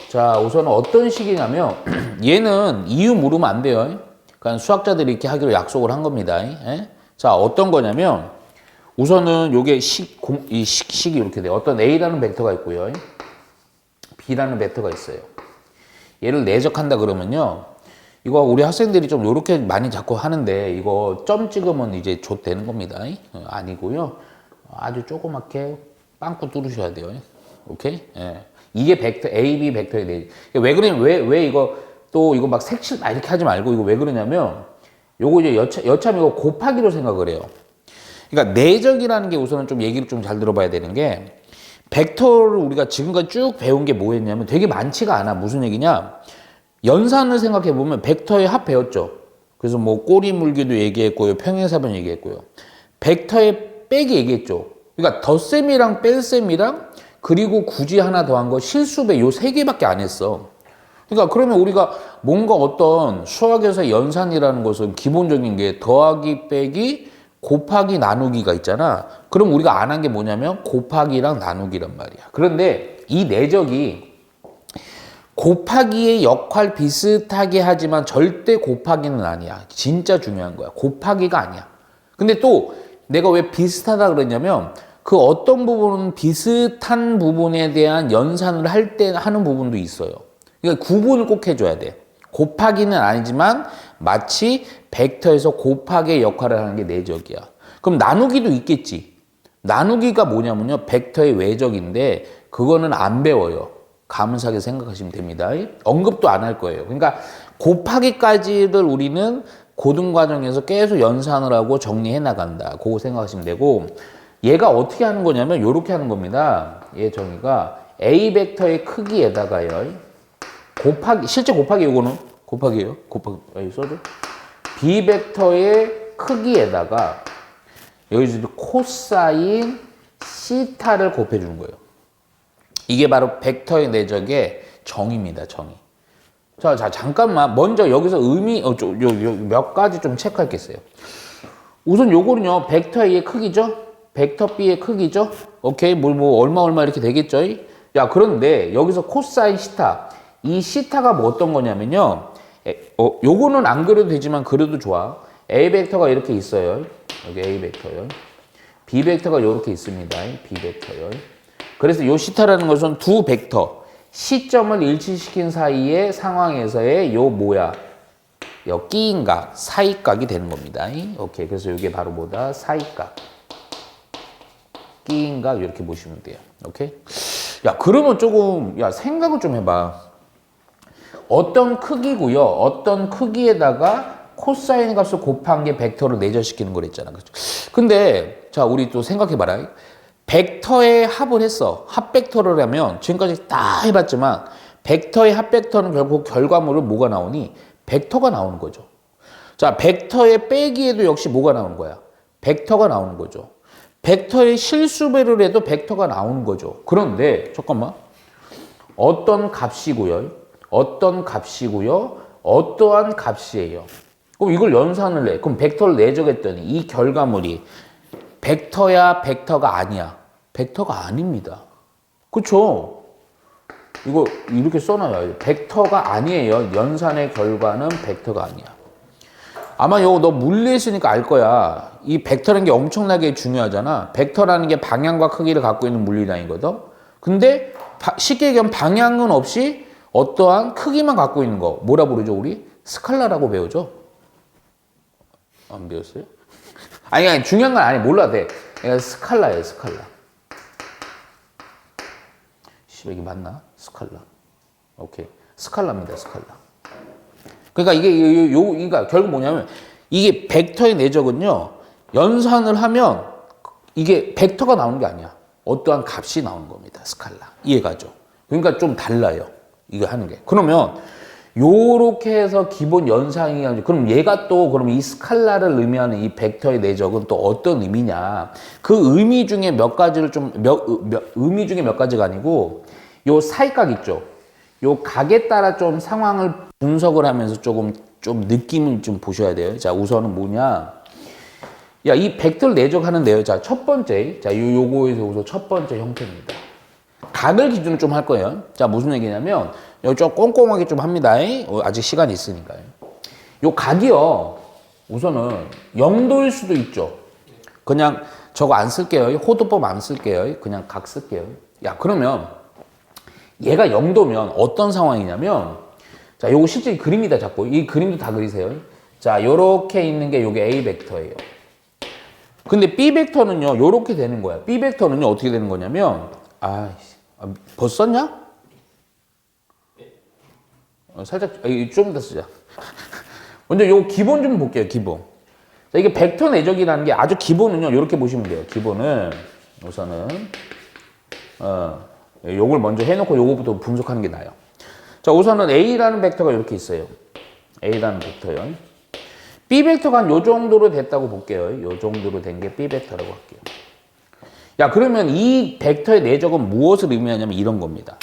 자, 우선은 어떤 식이냐면 얘는 이유 물으면 안 돼요. 그러니까 수학자들이 이렇게 하기로 약속을 한 겁니다. 자, 어떤 거냐면 우선은 요게 식이 이렇게 돼요. 어떤 A라는 벡터가 있고요. B라는 벡터가 있어요. 얘를 내적한다 그러면요. 이거 우리 학생들이 좀 요렇게 많이 자꾸 하는데 이거 점 찍으면 이제 좆 되는 겁니다. 아니고요. 아주 조그맣게 빵꾸 뚫으셔야 돼요. 오케이? 예. 이게 벡터, AB 벡터에 대해. 왜 그러냐면, 왜 이거, 또 이거 막 색칠 이렇게 하지 말고, 이거 왜 그러냐면, 요거 이제 여참 이거 곱하기로 생각을 해요. 그러니까 내적이라는 게 우선은 좀 얘기를 좀 잘 들어봐야 되는 게, 벡터를 우리가 지금까지 쭉 배운 게 뭐였냐면 되게 많지가 않아. 무슨 얘기냐? 연산을 생각해 보면 벡터의 합 배웠죠. 그래서 뭐 꼬리 물기도 얘기했고요. 평행사변 얘기했고요. 벡터의 빼기 얘기했죠. 그러니까 덧셈이랑 뺄셈이랑 그리고 굳이 하나 더한 거 실수배 요 세 개밖에 안 했어. 그러니까 그러면 우리가 뭔가 어떤 수학에서 연산이라는 것은 기본적인 게 더하기 빼기 곱하기 나누기가 있잖아. 그럼 우리가 안 한 게 뭐냐면 곱하기랑 나누기란 말이야. 그런데 이 내적이 곱하기의 역할 비슷하게 하지만 절대 곱하기는 아니야. 진짜 중요한 거야. 곱하기가 아니야. 근데 또 내가 왜 비슷하다 그러냐면 그 어떤 부분은 비슷한 부분에 대한 연산을 할 때 하는 부분도 있어요. 그러니까 구분을 꼭 해줘야 돼. 곱하기는 아니지만 마치 벡터에서 곱하기의 역할을 하는 게 내적이야. 그럼 나누기도 있겠지. 나누기가 뭐냐면요. 벡터의 외적인데 그거는 안 배워요. 감사하게 생각하시면 됩니다. 언급도 안 할 거예요. 그러니까 곱하기까지를 우리는 고등과정에서 계속 연산을 하고 정리해 나간다. 그거 생각하시면 되고 얘가 어떻게 하는 거냐면 이렇게 하는 겁니다. 얘 정의가 A 벡터의 크기에다가요. 곱하기 실제 곱하기 요거는 곱하기예요. 곱하기 여기 써줘. B 벡터의 크기에다가 여기서 코사인 시타를 곱해 주는 거예요. 이게 바로 벡터의 내적의 정의입니다. 정의. 자, 잠깐만. 먼저 여기서 의미 몇 가지 좀 체크할 게 있어요. 우선 요거는요. 벡터 A의 크기죠. 벡터 B의 크기죠. 오케이. 뭐 얼마 이렇게 되겠죠. 야, 그런데 여기서 코사인 시타. 이 시타가 뭐 어떤 거냐면요. 요거는 안 그려도 되지만 그려도 좋아. A 벡터가 이렇게 있어요. 여기 A 벡터요. B 벡터가 이렇게 있습니다. B 벡터요. 그래서 요 시타라는 것은 두 벡터 시점을 일치시킨 사이의 상황에서의 요 뭐야? 요 끼인각, 사이각이 되는 겁니다. 오케이. 그래서 이게 바로 뭐다? 사이각. 끼인각 이렇게 보시면 돼요. 오케이? 야, 그러면 조금 생각을 좀 해봐. 어떤 크기고요. 어떤 크기에다가 코사인 값을 곱한 게 벡터를 내절시키는 거랬잖아. 그렇죠? 근데 자, 우리 또 생각해 봐라. 벡터의 합을 했어. 합 벡터를 하면 지금까지 다 해봤지만 벡터의 합 벡터는 결국 결과물을 뭐가 나오니? 벡터가 나오는 거죠. 자, 벡터의 빼기에도 역시 뭐가 나오는 거야? 벡터가 나오는 거죠. 벡터의 실수배를 해도 벡터가 나오는 거죠. 그런데 잠깐만. 어떤 값이고요. 어떠한 값이에요. 그럼 이걸 연산을 해. 그럼 벡터를 내적했더니 이 결과물이 벡터야, 벡터가 아니야. 벡터가 아닙니다. 그쵸? 이거 이렇게 써놔요. 벡터가 아니에요. 연산의 결과는 벡터가 아니야. 아마 이거 너 물리 했으니까 알 거야. 이 벡터라는 게 엄청나게 중요하잖아. 벡터라는 게 방향과 크기를 갖고 있는 물리량이거든. 근데 쉽게 얘기하면 방향은 없이 어떠한 크기만 갖고 있는 거. 뭐라 부르죠, 우리? 스칼라라고 배우죠? 안 배웠어요? 아니, 중요한 건 아니, 몰라도 돼. 스칼라예요, 스칼라. 이게 맞나? 스칼라. 오케이. 스칼라입니다, 스칼라. 그러니까 이게, 그러니까 결국 뭐냐면, 이게 벡터의 내적은요, 연산을 하면, 이게 벡터가 나오는 게 아니야. 어떠한 값이 나오는 겁니다, 스칼라. 이해가죠? 그러니까 좀 달라요. 이거 하는 게. 그러면, 요렇게 해서 기본 연상이, 그럼 얘가 또, 그럼 이 스칼라를 의미하는 이 벡터의 내적은 또 어떤 의미냐. 그 의미 중에 몇 가지를 의미 중에 몇 가지가 아니고, 요 사이각 있죠. 요 각에 따라 좀 상황을 분석을 하면서 좀 느낌을 좀 보셔야 돼요. 자, 우선은 뭐냐. 야, 이 벡터를 내적하는데요. 자, 첫 번째. 자, 요거에서 우선 첫 번째 형태입니다. 각을 기준으로 좀 할 거예요. 자, 무슨 얘기냐면, 여기 좀 꼼꼼하게 좀 합니다. 아직 시간이 있으니까요. 요 각이요. 우선은 0도일 수도 있죠. 그냥 저거 안 쓸게요. 호도법 안 쓸게요. 그냥 각 쓸게요. 야, 그러면 얘가 0도면 어떤 상황이냐면, 자, 요거 실제 그림이다, 자꾸. 이 그림도 다 그리세요. 자, 요렇게 있는 게 요게 A 벡터예요. 근데 B 벡터는요, 요렇게 되는 거야. B 벡터는요, 어떻게 되는 거냐면, 벌써 썼냐? 살짝, 좀 더 쓰자. 먼저 요 기본 좀 볼게요, 기본. 자, 이게 벡터 내적이라는 게 아주 기본은요, 요렇게 보시면 돼요. 기본은, 우선은, 요걸 먼저 해놓고 요거부터 분석하는 게 나아요. 자, 우선은 A라는 벡터가 이렇게 있어요. A라는 벡터요. B 벡터가 한 요 정도로 됐다고 볼게요. 요 정도로 된 게 B 벡터라고 할게요. 야, 그러면 이 벡터의 내적은 무엇을 의미하냐면 이런 겁니다.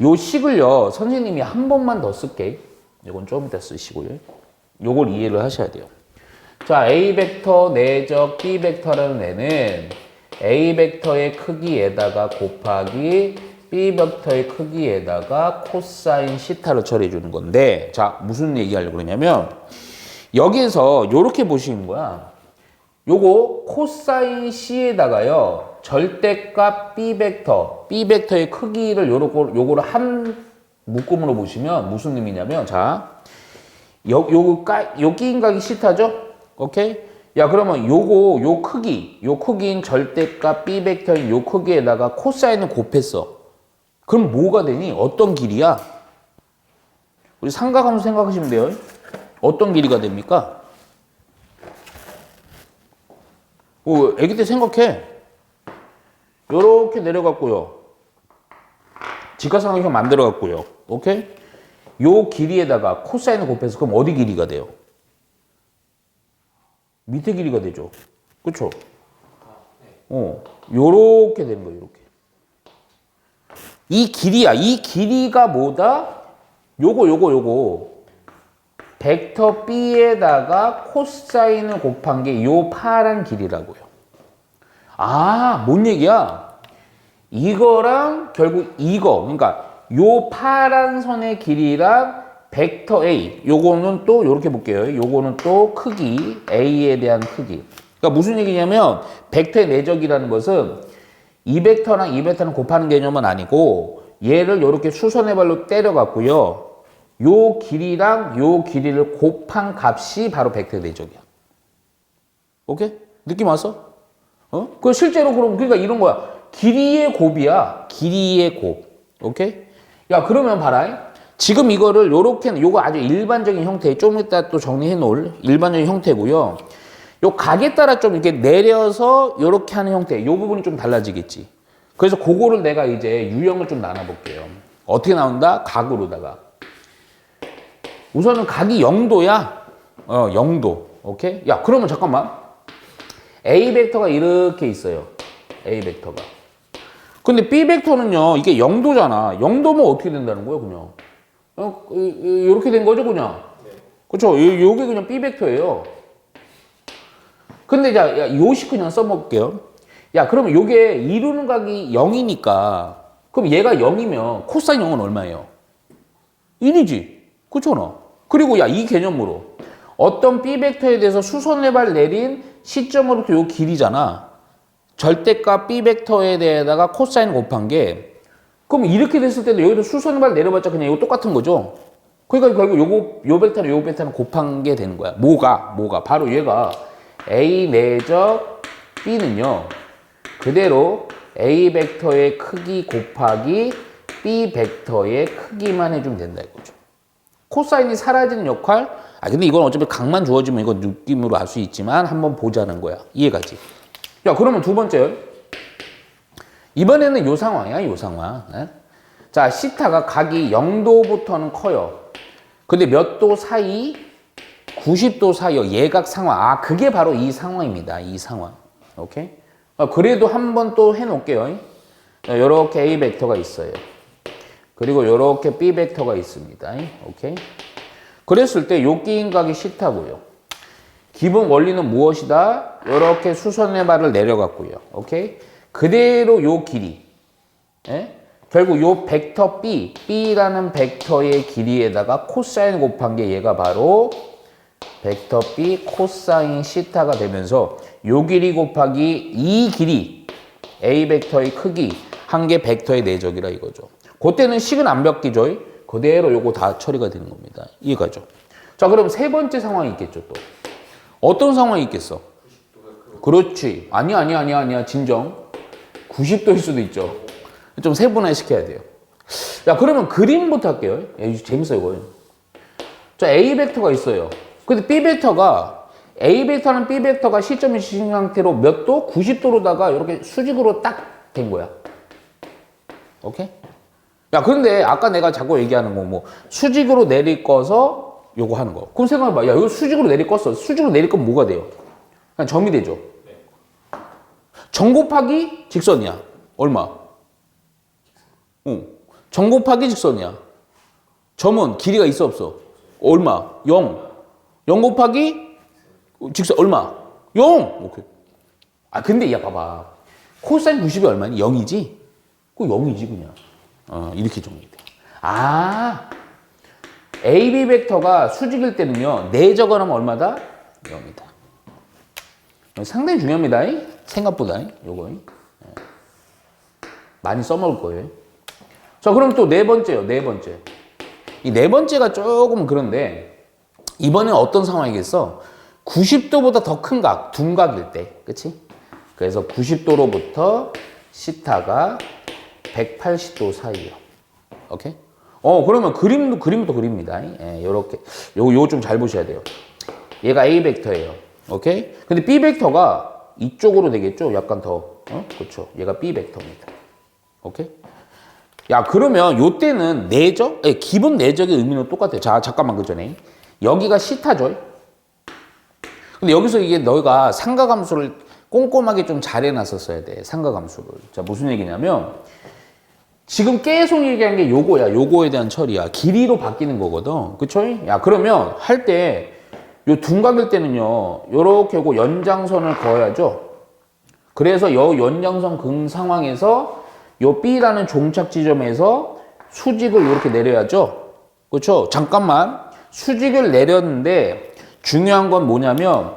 요 식을요, 선생님이 한 번만 더 쓸게. 이건 좀 이따 쓰시고요. 요걸 이해를 하셔야 돼요. 자, A 벡터 내적 B 벡터라는 애는 A 벡터의 크기에다가 곱하기 B 벡터의 크기에다가 코사인 시타를 처리해 주는 건데, 자, 무슨 얘기하려고 그러냐면, 여기에서 요렇게 보시는 거야. 요거 코사인 C에다가요, 절대값 B 벡터의 크기를 요거를 한 묶음으로 보시면 무슨 의미냐면, 자, 요 끼인각이 시타죠? 오케이? 야, 그러면 요 크기인 절대값 B 벡터인 요 크기에다가 코사인을 곱했어. 그럼 뭐가 되니? 어떤 길이야? 우리 삼각함수 생각하시면 돼요. 어떤 길이가 됩니까? 애기 때 생각해. 요렇게 내려갔고요. 직각삼각형 만들어갔고요. 오케이? 요 길이에다가 코사인을 곱해서 그럼 어디 길이가 돼요? 밑에 길이가 되죠. 그쵸? 요렇게 되는 거예요. 요렇게. 이 길이야. 이 길이가 뭐다? 요거. 벡터 B에다가 코사인을 곱한 게 요 파란 길이라고요. 아, 뭔 얘기야? 이거랑 결국 이거, 그러니까 요 파란 선의 길이랑 벡터 A, 요거는 또 요렇게 볼게요. 요거는 또 크기, A에 대한 크기. 그러니까 무슨 얘기냐면 벡터의 내적이라는 것은 이 벡터랑 이 벡터는 곱하는 개념은 아니고 얘를 요렇게 수선의 발로 때려갖고요. 요 길이랑 요 길이를 곱한 값이 바로 벡터의 내적이야. 오케이? 느낌 왔어? 그 실제로 그러니까 이런 거야. 길이의 곱이야. 길이의 곱. 오케이? 야, 그러면 봐라. 지금 이거를 요렇게, 요거 아주 일반적인 형태, 좀 이따 또 정리해 놓을 일반적인 형태고요. 요 각에 따라 좀 이렇게 내려서 요렇게 하는 형태, 요 부분이 좀 달라지겠지. 그래서 그거를 내가 이제 유형을 좀 나눠볼게요. 어떻게 나온다? 각으로다가. 우선은 각이 0도야. 0도. 오케이? 야, 그러면 잠깐만. A 벡터가 이렇게 있어요. A 벡터가. 근데 B 벡터는요, 이게 0도잖아. 0도면 어떻게 된다는 거예요, 그냥? 이렇게 된 거죠, 그냥? 네. 그쵸? 요게 그냥 B 벡터예요. 근데 자, 요식 그냥 써먹을게요. 야, 그러면 요게 이루는 각이 0이니까, 그럼 얘가 0이면 코사인 0은 얼마예요? 1이지. 그렇잖아. 그리고 야, 이 개념으로 어떤 B 벡터에 대해서 수선레발 내린 시점으로부터 요 길이잖아. 절대값 B 벡터에 대해다가 코사인 곱한 게, 그럼 이렇게 됐을 때도 여기도 수선레발 내려봤자 그냥 이거 똑같은 거죠. 그러니까 결국 요 벡터랑 요 벡터는 곱한 게 되는 거야. 뭐가? 바로 얘가 A 내적 B는요, 그대로 A 벡터의 크기 곱하기 B 벡터의 크기만 해주면 된다 이거죠. 코사인이 사라지는 역할? 근데 이건 어차피 각만 주어지면 이건 느낌으로 알 수 있지만 한번 보자는 거야. 이해가지? 야, 그러면 두 번째. 이번에는 요 상황이야, 요 상황. 자, 시타가 각이 0도부터는 커요. 근데 몇 도 사이? 90도 사이요. 예각 상황. 그게 바로 이 상황입니다. 이 상황. 오케이? 그래도 한 번 또 해놓을게요. 요렇게 A 벡터가 있어요. 그리고 요렇게 B 벡터가 있습니다. 오케이? 그랬을 때 요 끼인각이 시타고요. 기본 원리는 무엇이다? 요렇게 수선의 발을 내려갔고요. 오케이? 그대로 요 길이. 결국 요 벡터 B, B라는 벡터의 길이에다가 코사인 곱한 게 얘가 바로 벡터 B 코사인 시타가 되면서 요 길이 곱하기 이 길이 A 벡터의 크기 한 개 벡터의 내적이라 이거죠. 그때는 식은 안 바뀌죠. 그대로 요거 다 처리가 되는 겁니다. 이해가죠? 자, 그럼 세 번째 상황이 있겠죠, 또. 어떤 상황이 있겠어? 그렇지. 아니야. 진정. 90도일 수도 있죠. 좀 세분화 시켜야 돼요. 자, 그러면 그림부터 할게요. 재밌어요, 이거. 자, A 벡터가 있어요. 근데 B 벡터가, A 벡터는 B 벡터가 시점이 지신 상태로 몇 도? 90도로다가 이렇게 수직으로 딱 된 거야. 오케이? 야, 그런데 아까 내가 자꾸 얘기하는 거, 뭐, 수직으로 내릴 거서 요거 하는 거. 그럼 생각해봐. 야, 이거 수직으로 내릴 껐어. 수직으로 내릴 건 뭐가 돼요? 그냥 점이 되죠. 점 곱하기 직선이야. 얼마? 점 곱하기 직선이야. 점은 길이가 있어, 없어? 얼마? 0. 0 곱하기 직선 얼마? 0! 오케이. 근데 야, 봐봐. 코사인 90이 얼마니? 0이지? 그 0이지, 그냥. 이렇게 정리돼. AB 벡터가 수직일 때는요, 내적은 얼마다? 0이다. 상당히 중요합니다. 생각보다. 요거. 많이 써먹을 거예요. 자, 그럼 또 네 번째요. 네 번째. 이 네 번째가 조금 그런데, 이번엔 어떤 상황이겠어? 90도보다 더 큰 각, 둔각일 때. 그치? 그래서 90도로부터 시타가 180도 사이요. 오케이? 그러면 그림부터 그립니다. 요렇게. 요거 좀 잘 보셔야 돼요. 얘가 A 벡터예요. 오케이? 근데 B 벡터가 이쪽으로 되겠죠? 약간 더. 그렇죠. 얘가 B 벡터입니다. 오케이? 야, 그러면 요 때는 내적? 기본 내적의 의미는 똑같아요. 자, 잠깐만 그 전에. 여기가 시타죠. 근데 여기서 이게 너희가 상가함수를 꼼꼼하게 좀 잘 해놨었어야 돼. 상가함수를. 자, 무슨 얘기냐면 지금 계속 얘기한 게 요거야. 요거에 대한 처리야. 길이로 바뀌는 거거든. 그쵸? 야, 그러면 할 때 요 둔각일 때는요. 요렇게 하고 연장선을 그어야죠. 그래서 요 연장선 근 상황에서 요 B라는 종착 지점에서 수직을 이렇게 내려야죠. 그렇죠? 잠깐만. 수직을 내렸는데 중요한 건 뭐냐면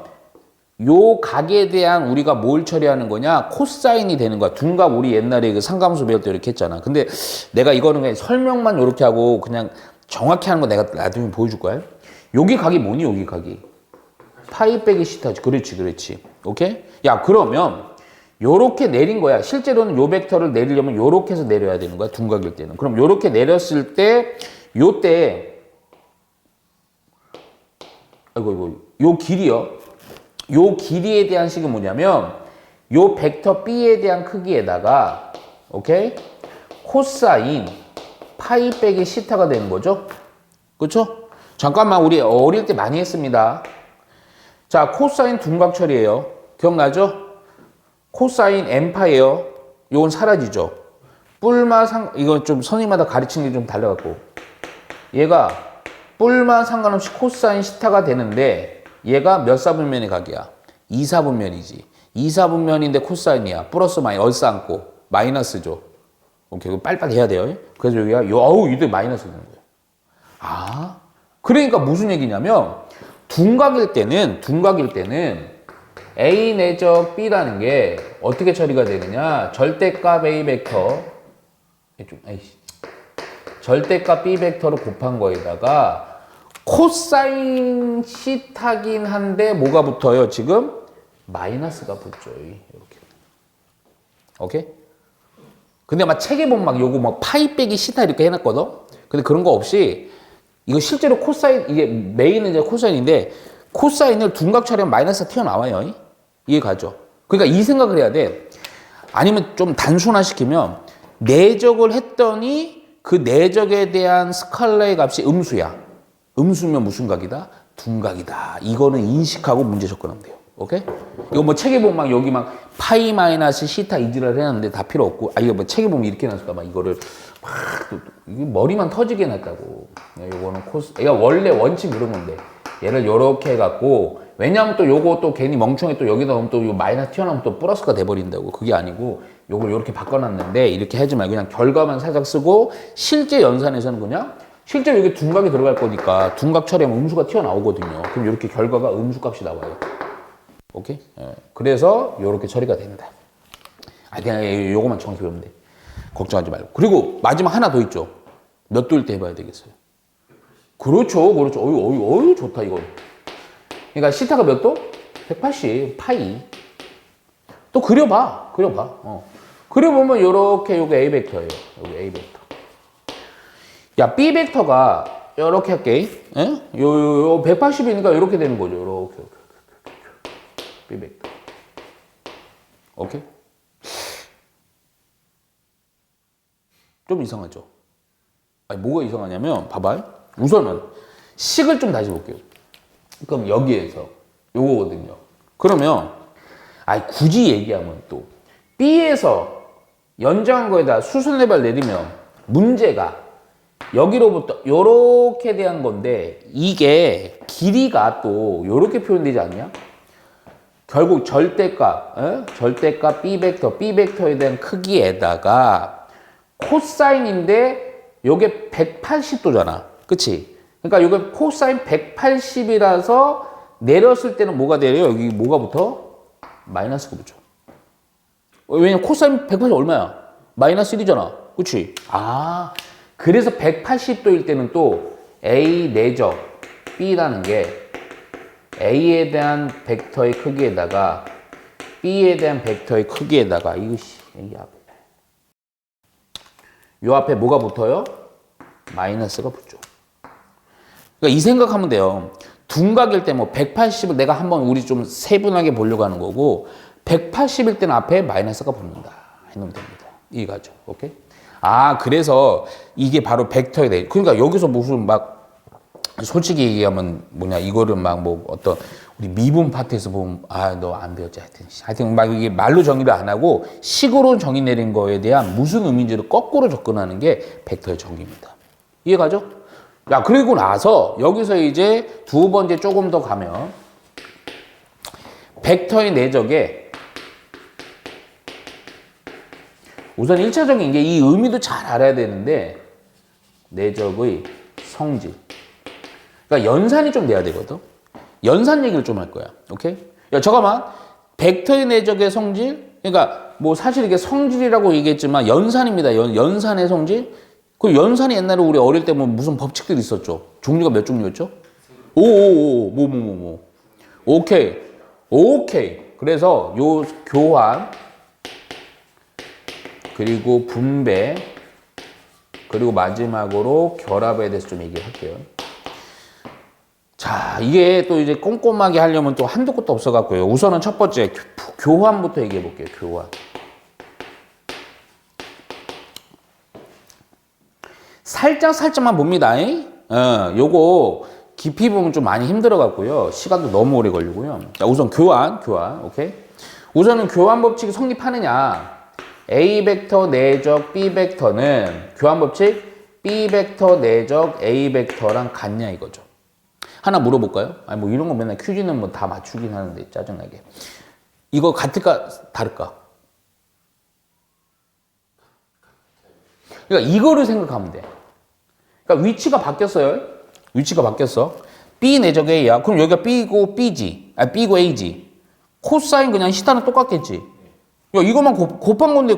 요 각에 대한 우리가 뭘 처리하는 거냐? 코사인이 되는 거야. 둔각 우리 옛날에 그 상감수 배울 때 이렇게 했잖아. 근데 내가 이거는 그냥 설명만 이렇게 하고 그냥 정확히 하는 거 내가 나중에 보여줄 거야. 여기 각이 뭐니? 여기 각이. 파이 빼기 시타지. 그렇지. 오케이? 야, 그러면 요렇게 내린 거야. 실제로는 요 벡터를 내리려면 요렇게 해서 내려야 되는 거야. 둔각일 때는. 그럼 요렇게 내렸을 때 요때 요 길이요. 요 길이에 대한 식은 뭐냐면 요 벡터 B에 대한 크기에다가 오케이? 코사인 파이 빼기 시타가 되는 거죠. 그렇죠? 잠깐만 우리 어릴 때 많이 했습니다. 자, 코사인 둔각 처리예요. 기억나죠? 코사인 n파예요. 요건 사라지죠. 뿔마 이건 좀 선생님마다 가르치는 게 좀 달라갖고 얘가 뿔마 상관없이 코사인 시타가 되는데 얘가 몇 사분면의 각이야? 2사분면이지. 2사분면인데 코사인이야. 플러스 마이너스 얼싸안고 마이너스죠. 오케이, 빨리빨리 해야 돼요. 그래서 여기가 이때 마이너스 되는 거예요. 아, 그러니까 무슨 얘기냐면 둔각일 때는 A 내적 B라는 게 어떻게 처리가 되느냐? 절대값 A 벡터 절대값 B 벡터를 곱한 거에다가 코사인 시타긴 한데 뭐가 붙어요? 지금 마이너스가 붙죠. 이렇게. 오케이? 근데 막 책에 보면 막 요거 막 파이 빼기 시타 이렇게 해놨거든. 근데 그런 거 없이 이거 실제로 코사인 이게 메인은 이제 코사인인데 코사인을 둔각 처리하면 마이너스가 튀어나와요. 이해 가죠? 그러니까 이 생각을 해야 돼. 아니면 좀 단순화시키면 내적을 했더니 그 내적에 대한 스칼라의 값이 음수야. 음수면 무슨 각이다? 둔각이다. 이거는 인식하고 문제 접근하면 돼요. 오케이? 이거 뭐 책에 보면 막 여기 막 파이 마이너스 시타 이지랄 해놨는데 다 필요 없고, 이거 뭐 책에 보면 이렇게 해놨을까 막 이거를 이게 머리만 터지게 해놨다고. 이거는 코스, 얘가 원래 원칙 그런 건데 얘를 요렇게 해갖고, 왜냐면 또 요거 또 괜히 멍청해 또 여기다 넣으면 또 요 마이너스 튀어나오면 또 플러스가 돼버린다고. 그게 아니고 요걸 요렇게 바꿔놨는데 이렇게 하지 말고 그냥 결과만 살짝 쓰고, 실제 연산에서는 그냥 실제로 여기 둔각이 들어갈 거니까 둔각 처리하면 음수가 튀어나오거든요. 그럼 이렇게 결과가 음수 값이 나와요. 오케이? 예. 그래서 요렇게 처리가 된다. 그냥 요거만 정확히 배우면 돼. 걱정하지 말고. 그리고 마지막 하나 더 있죠. 몇 도일 때 해봐야 되겠어요? 그렇죠. 어유 좋다 이거. 그러니까 시타가 몇 도? 180 파이. 또 그려봐. 그려보면 요렇게 요게 A 벡터예요. 여기 A 벡터. 야, B 벡터가 요렇게 할게. 예? 요 180이니까 요렇게 되는 거죠. 요렇게. B 벡터. 오케이? 좀 이상하죠? 아니, 뭐가 이상하냐면, 봐봐. 우선은 식을 좀 다시 볼게요. 그럼 여기에서 요거거든요. 그러면, 굳이 얘기하면 또, B에서 연장한 거에다 수순레벨 내리면 문제가 여기로부터 요렇게 대한 건데, 이게 길이가 또 요렇게 표현되지 않냐? 결국 절대값 B 벡터에 대한 크기에다가 코사인인데 요게 180도잖아. 그치? 그러니까 요게 코사인 180이라서 내렸을 때는 뭐가 내려요? 여기 뭐가 붙어? 마이너스가 붙죠. 왜냐면 코사인 180 얼마야? 마이너스 1이잖아. 그치? 그래서 180도일 때는 또 A 내적 B라는 게 A에 대한 벡터의 크기에다가 B에 대한 벡터의 크기에다가 요 앞에 뭐가 붙어요? 마이너스가 붙죠. 그러니까 이 생각하면 돼요. 둔각일 때 뭐 180을 내가 한번 우리 좀 세분하게 보려고 하는 거고, 180일 때는 앞에 마이너스가 붙는다. 해놓으면 됩니다. 이해가죠? 오케이? 아, 그래서 이게 바로 벡터에 대해. 그러니까 여기서 무슨 막, 솔직히 얘기하면 뭐냐, 이거를 막 뭐 어떤 우리 미분 파트에서 보면, 아, 너 안 배웠지. 하여튼 막 이게 말로 정의를 안 하고 식으로 정의 내린 거에 대한 무슨 의미인지를 거꾸로 접근하는 게 벡터의 정의입니다. 이해가죠? 야, 그리고 나서 여기서 이제 두 번째 조금 더 가면 벡터의 내적에 우선 1차적인 게 이 의미도 잘 알아야 되는데 내적의 성질. 그러니까 연산이 좀 돼야 되거든. 연산 얘기를 좀 할 거야. 오케이? 야, 잠깐만. 벡터의 내적의 성질? 그러니까 뭐 사실 이게 성질이라고 얘기했지만 연산입니다. 연산의 성질? 그 연산이 옛날에 우리 어릴 때 뭐 무슨 법칙들이 있었죠. 종류가 몇 종류였죠? 뭐. 오케이. 그래서 요 교환 그리고 분배 그리고 마지막으로 결합에 대해서 좀 얘기를 할게요. 자, 이게 또 이제 꼼꼼하게 하려면 또 한도 끝도 없어갖고요. 우선은 첫 번째 교환부터 얘기해 볼게요. 교환. 살짝만 봅니다. 요거 깊이 보면 좀 많이 힘들어갖고요. 시간도 너무 오래 걸리고요. 자, 우선 교환. 오케이. 우선은 교환 법칙이 성립하느냐. A 벡터 내적 B 벡터는 교환 법칙 B 벡터 내적 A 벡터랑 같냐 이거죠. 하나 물어볼까요? 아니 뭐 이런 거 맨날 퀴즈는 뭐 다 맞추긴 하는데 짜증나게. 이거 같을까 다를까? 그러니까 이거를 생각하면 돼. 그러니까 위치가 바뀌었어요. 위치가 바뀌었어. B 내적 A야. 그럼 여기가 B고 B지. B고 A지. 코사인 그냥 시타는 똑같겠지. 야, 이것만 곱한 건데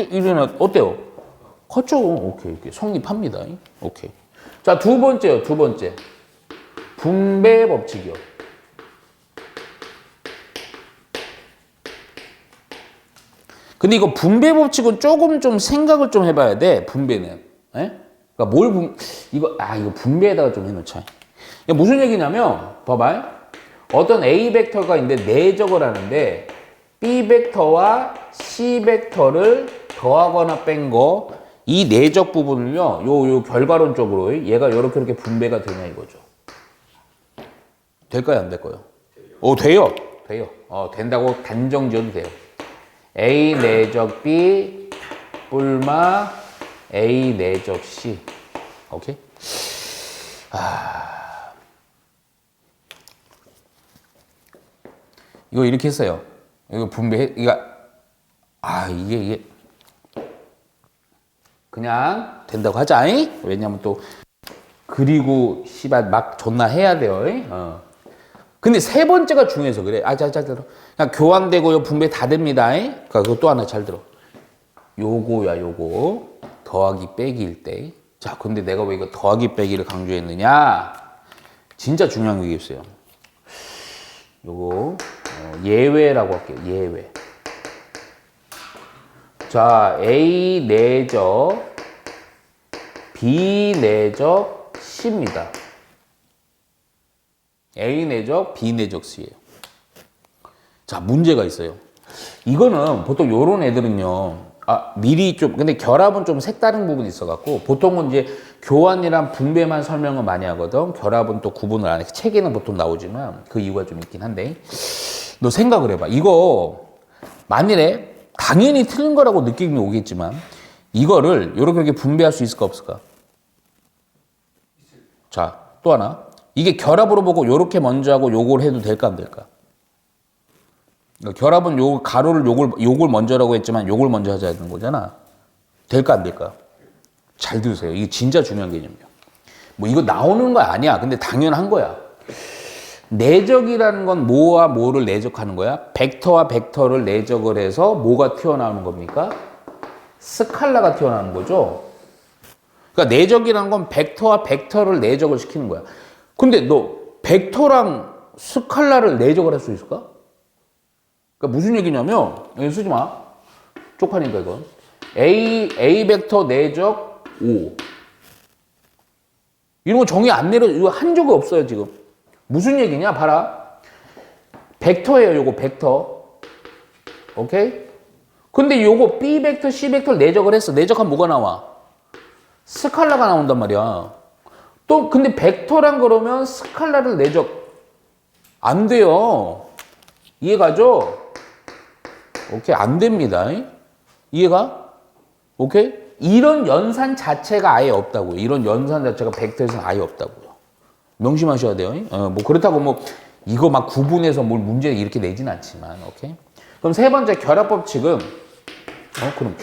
이러면 어때요? 그렇죠. 오케이. 성립합니다. 오케이. 자, 두 번째. 분배 법칙이요. 근데 이거 분배 법칙은 조금 좀 생각을 좀 해봐야 돼. 분배는. 그러니까 이거 분배에다가 좀 해놓자. 이게 무슨 얘기냐면, 봐봐. 어떤 A 벡터가 있는데 내적을 하는데, B 벡터와 C 벡터를 더하거나 뺀 거, 이 내적 부분을요, 요 결과론적으로 얘가 이렇게 분배가 되냐 이거죠. 될까요? 안 될까요? 돼요. 된다고 단정 지어도 돼요. A 내적 B 뿔마 A 내적 C. 오케이? 이거 이렇게 했어요. 이거 분배해, 이게 그냥 된다고 하자. 왜냐면 또 그리고 씨발 막 존나 해야 돼요. 근데 세 번째가 중요해서 그래. 잘 들어. 그냥 교환되고요, 분배 다 됩니다. 그러니까 그거 또 하나 잘 들어. 요거 더하기 빼기일 때. 자, 근데 내가 왜 이거 더하기 빼기를 강조했느냐? 진짜 중요한 게 있어요. 요거 예외라고 할게요. 예외. 자, A 내적 B 내적 C입니다. A 내적 B 내적 C예요. 자, 문제가 있어요. 이거는 보통 요런 애들은요. 미리 좀 근데 결합은 좀 색다른 부분이 있어갖고 보통은 이제 교환이랑 분배만 설명을 많이 하거든. 결합은 또 구분을 안 해. 책에는 보통 나오지만 그 이유가 좀 있긴 한데 너 생각을 해봐. 이거 만일에 당연히 틀린 거라고 느낌이 오겠지만 이거를 이렇게 분배할 수 있을까 없을까? 자, 또 하나. 이게 결합으로 보고 요렇게 먼저 하고 요걸 해도 될까 안 될까? 그러니까 결합은 요 가로를 요걸 먼저라고 했지만 요걸 먼저 하자 되는 거잖아. 될까 안 될까? 잘 들으세요. 이게 진짜 중요한 개념이야. 뭐 이거 나오는 거 아니야. 근데 당연한 거야. 내적이라는 건 뭐와 뭐를 내적하는 거야? 벡터와 벡터를 내적을 해서 뭐가 튀어나오는 겁니까? 스칼라가 튀어나오는 거죠. 그러니까 내적이라는 건 벡터와 벡터를 내적을 시키는 거야. 근데 너 벡터랑 스칼라를 내적을 할 수 있을까? 그러니까 무슨 얘기냐면 여기 쓰지 마. 쪽파니까 이건. A 벡터 내적 5. 이런 거 정의 안 내려 이거 한 적이 없어요, 지금. 무슨 얘기냐? 봐라. 벡터예요, 요거 벡터. 오케이? 근데 요거 B 벡터, C 벡터를 내적을 했어. 내적하면 뭐가 나와? 스칼라가 나온단 말이야. 또 근데 벡터란 그러면 스칼라를 내적 안 돼요. 이해가죠? 오케이, 안 됩니다. 이해가? 오케이? 이런 연산 자체가 아예 없다고요. 이런 연산 자체가 벡터에서는 아예 없다고요. 명심하셔야 돼요. 뭐 그렇다고 뭐 이거 막 구분해서 뭘 문제 이렇게 내진 않지만, 오케이? 그럼 세 번째 결합 법칙은 그럼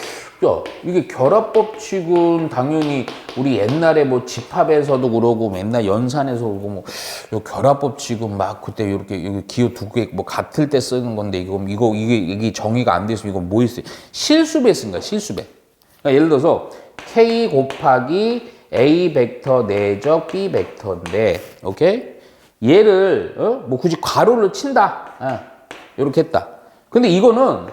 야 이게 결합 법칙은 당연히 우리 옛날에 뭐 집합에서도 그러고 맨날 연산에서 그러고 뭐 요 결합 법칙은 막 그때 이렇게 여기 기호 두 개 뭐 같을 때 쓰는 건데 이게 정의가 안 돼서 이거 뭐 있어요? 실수배 쓴 거야, 실수배. 그러니까 예를 들어서 K 곱하기 A 벡터 내적 B 벡터인데, 오케이? 얘를 뭐 굳이 괄호를 친다. 이렇게 했다. 근데 이거는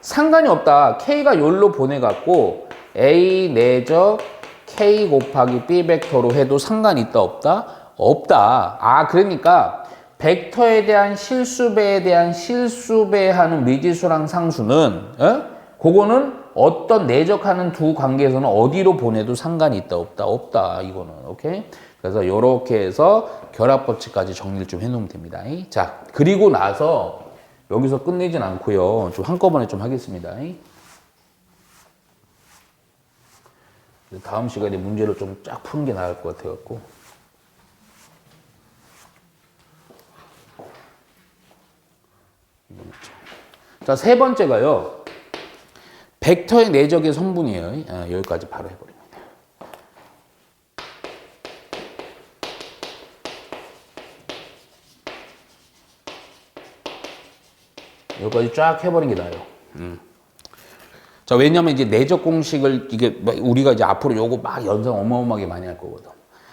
상관이 없다. K가 여기로 보내갖고 A 내적 K 곱하기 B 벡터로 해도 상관이 있다 없다? 없다. 그러니까 벡터에 대한 실수배에 대한 실수배하는 미지수랑 상수는 그거는 어떤 내적하는 두 관계에서는 어디로 보내도 상관이 있다 없다? 없다. 이거는. 오케이? 그래서 이렇게 해서 결합 법칙까지 정리를 좀 해놓으면 됩니다. 자, 그리고 나서 여기서 끝내진 않고요. 좀 한꺼번에 좀 하겠습니다. 다음 시간에 문제를 좀 쫙 푸는 게 나을 것 같아갖고. 자, 세 번째가요. 벡터의 내적의 성분이에요. 여기까지 바로 해버립니다. 여기까지 쫙 해버린 게 나아요. 자, 왜냐면 이제 내적 공식을 이게 우리가 이제 앞으로 요거 막 연산 어마어마하게 많이 할 거거든.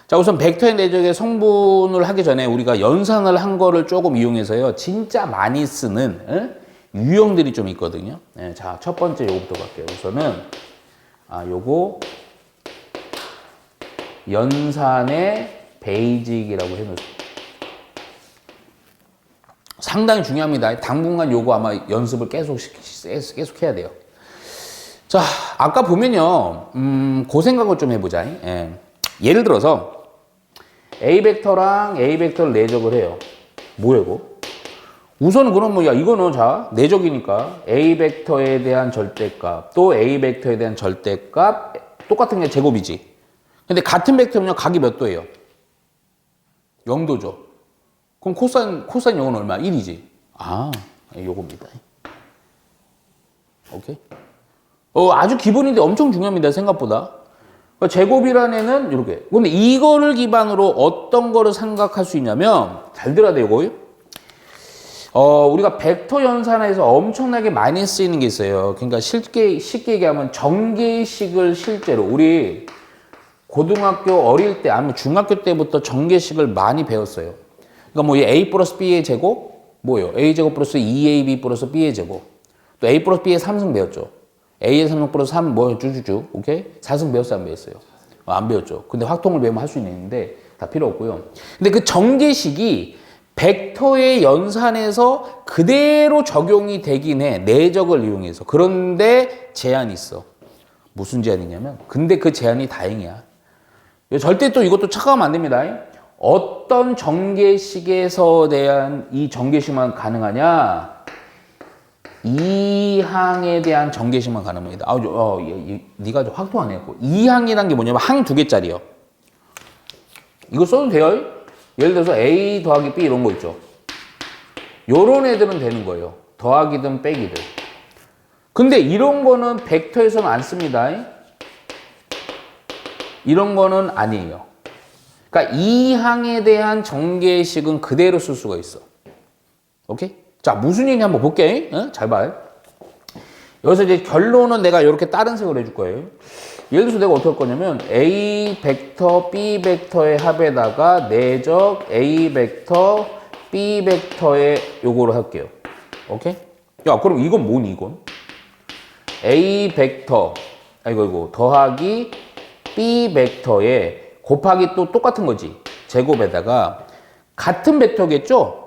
자, 우선 벡터의 내적의 성분을 하기 전에 우리가 연산을 한 거를 조금 이용해서요. 진짜 많이 쓰는 유형들이 좀 있거든요. 자, 첫 번째 요거부터 갈게요. 우선은 요거 연산의 베이직이라고 해놓으세요. 상당히 중요합니다. 당분간 요거 아마 연습을 계속 해야 돼요. 자, 아까 보면요, 그 생각을 좀 해보자. 예를 들어서 A 벡터랑 A 벡터를 내적을 해요. 뭐야 이거? 우선은 그럼 뭐야 이거는 자 내적이니까 A 벡터에 대한 절대값 또 A 벡터에 대한 절대값 똑같은 게 제곱이지. 근데 같은 벡터면요 각이 몇 도예요? 0도죠. 그럼 코사인 0은 얼마? 1이지. 요겁니다. 오케이. 아주 기본인데 엄청 중요합니다. 생각보다. 그러니까 제곱이라는 애는 이렇게. 근데 이거를 기반으로 어떤 거를 생각할 수 있냐면 잘 들어야 돼요, 이거. 우리가 벡터 연산에서 엄청나게 많이 쓰이는 게 있어요. 그러니까 쉽게 얘기하면 정계식을 실제로 우리 고등학교 어릴 때 아니면 중학교 때부터 정계식을 많이 배웠어요. 그러니까 뭐 A 플러스 B의 제곱 뭐예요? A 제곱 플러스 2AB 플러스 B의 제곱. 또 A 플러스 B의 3승 배웠죠. A의 3승 플러스 3 뭐 쭉쭉쭉. 오케이? 4승 배웠어요, 안 배웠어요? 안 배웠죠. 근데 확통을 배우면 할 수 있는데 다 필요 없고요. 근데 그 정계식이 벡터의 연산에서 그대로 적용이 되긴 해. 내적을 이용해서. 그런데 제한이 있어. 무슨 제한이냐면 근데 그 제한이 다행이야. 절대 또 이것도 착각하면 안 됩니다. 어떤 정계식에서 대한 이 정계식만 가능하냐? 이항에 대한 정계식만 가능합니다. 네가 확통 안 했고. 이항이란 게 뭐냐면 항 두 개짜리요. 이거 써도 돼요? 예를 들어서 A 더하기 B 이런 거 있죠. 요런 애들은 되는 거예요. 더하기든 빼기든. 근데 이런 거는 벡터에서는 안 씁니다. 이런 거는 아니에요. 그러니까 이 항에 대한 정계식은 그대로 쓸 수가 있어. 오케이? 자, 무슨 얘기 한번 볼게. 잘 봐. 여기서 이제 결론은 내가 이렇게 다른 색으로 해줄 거예요. 예를 들어서 내가 어떻게 할 거냐면 A 벡터 B 벡터의 합에다가 내적 A 벡터 B 벡터의 요거를 할게요. 오케이? 야, 그럼 이건 뭐니 이건? A 벡터 이거 더하기 B 벡터에 곱하기 또 똑같은 거지. 제곱에다가 같은 벡터겠죠?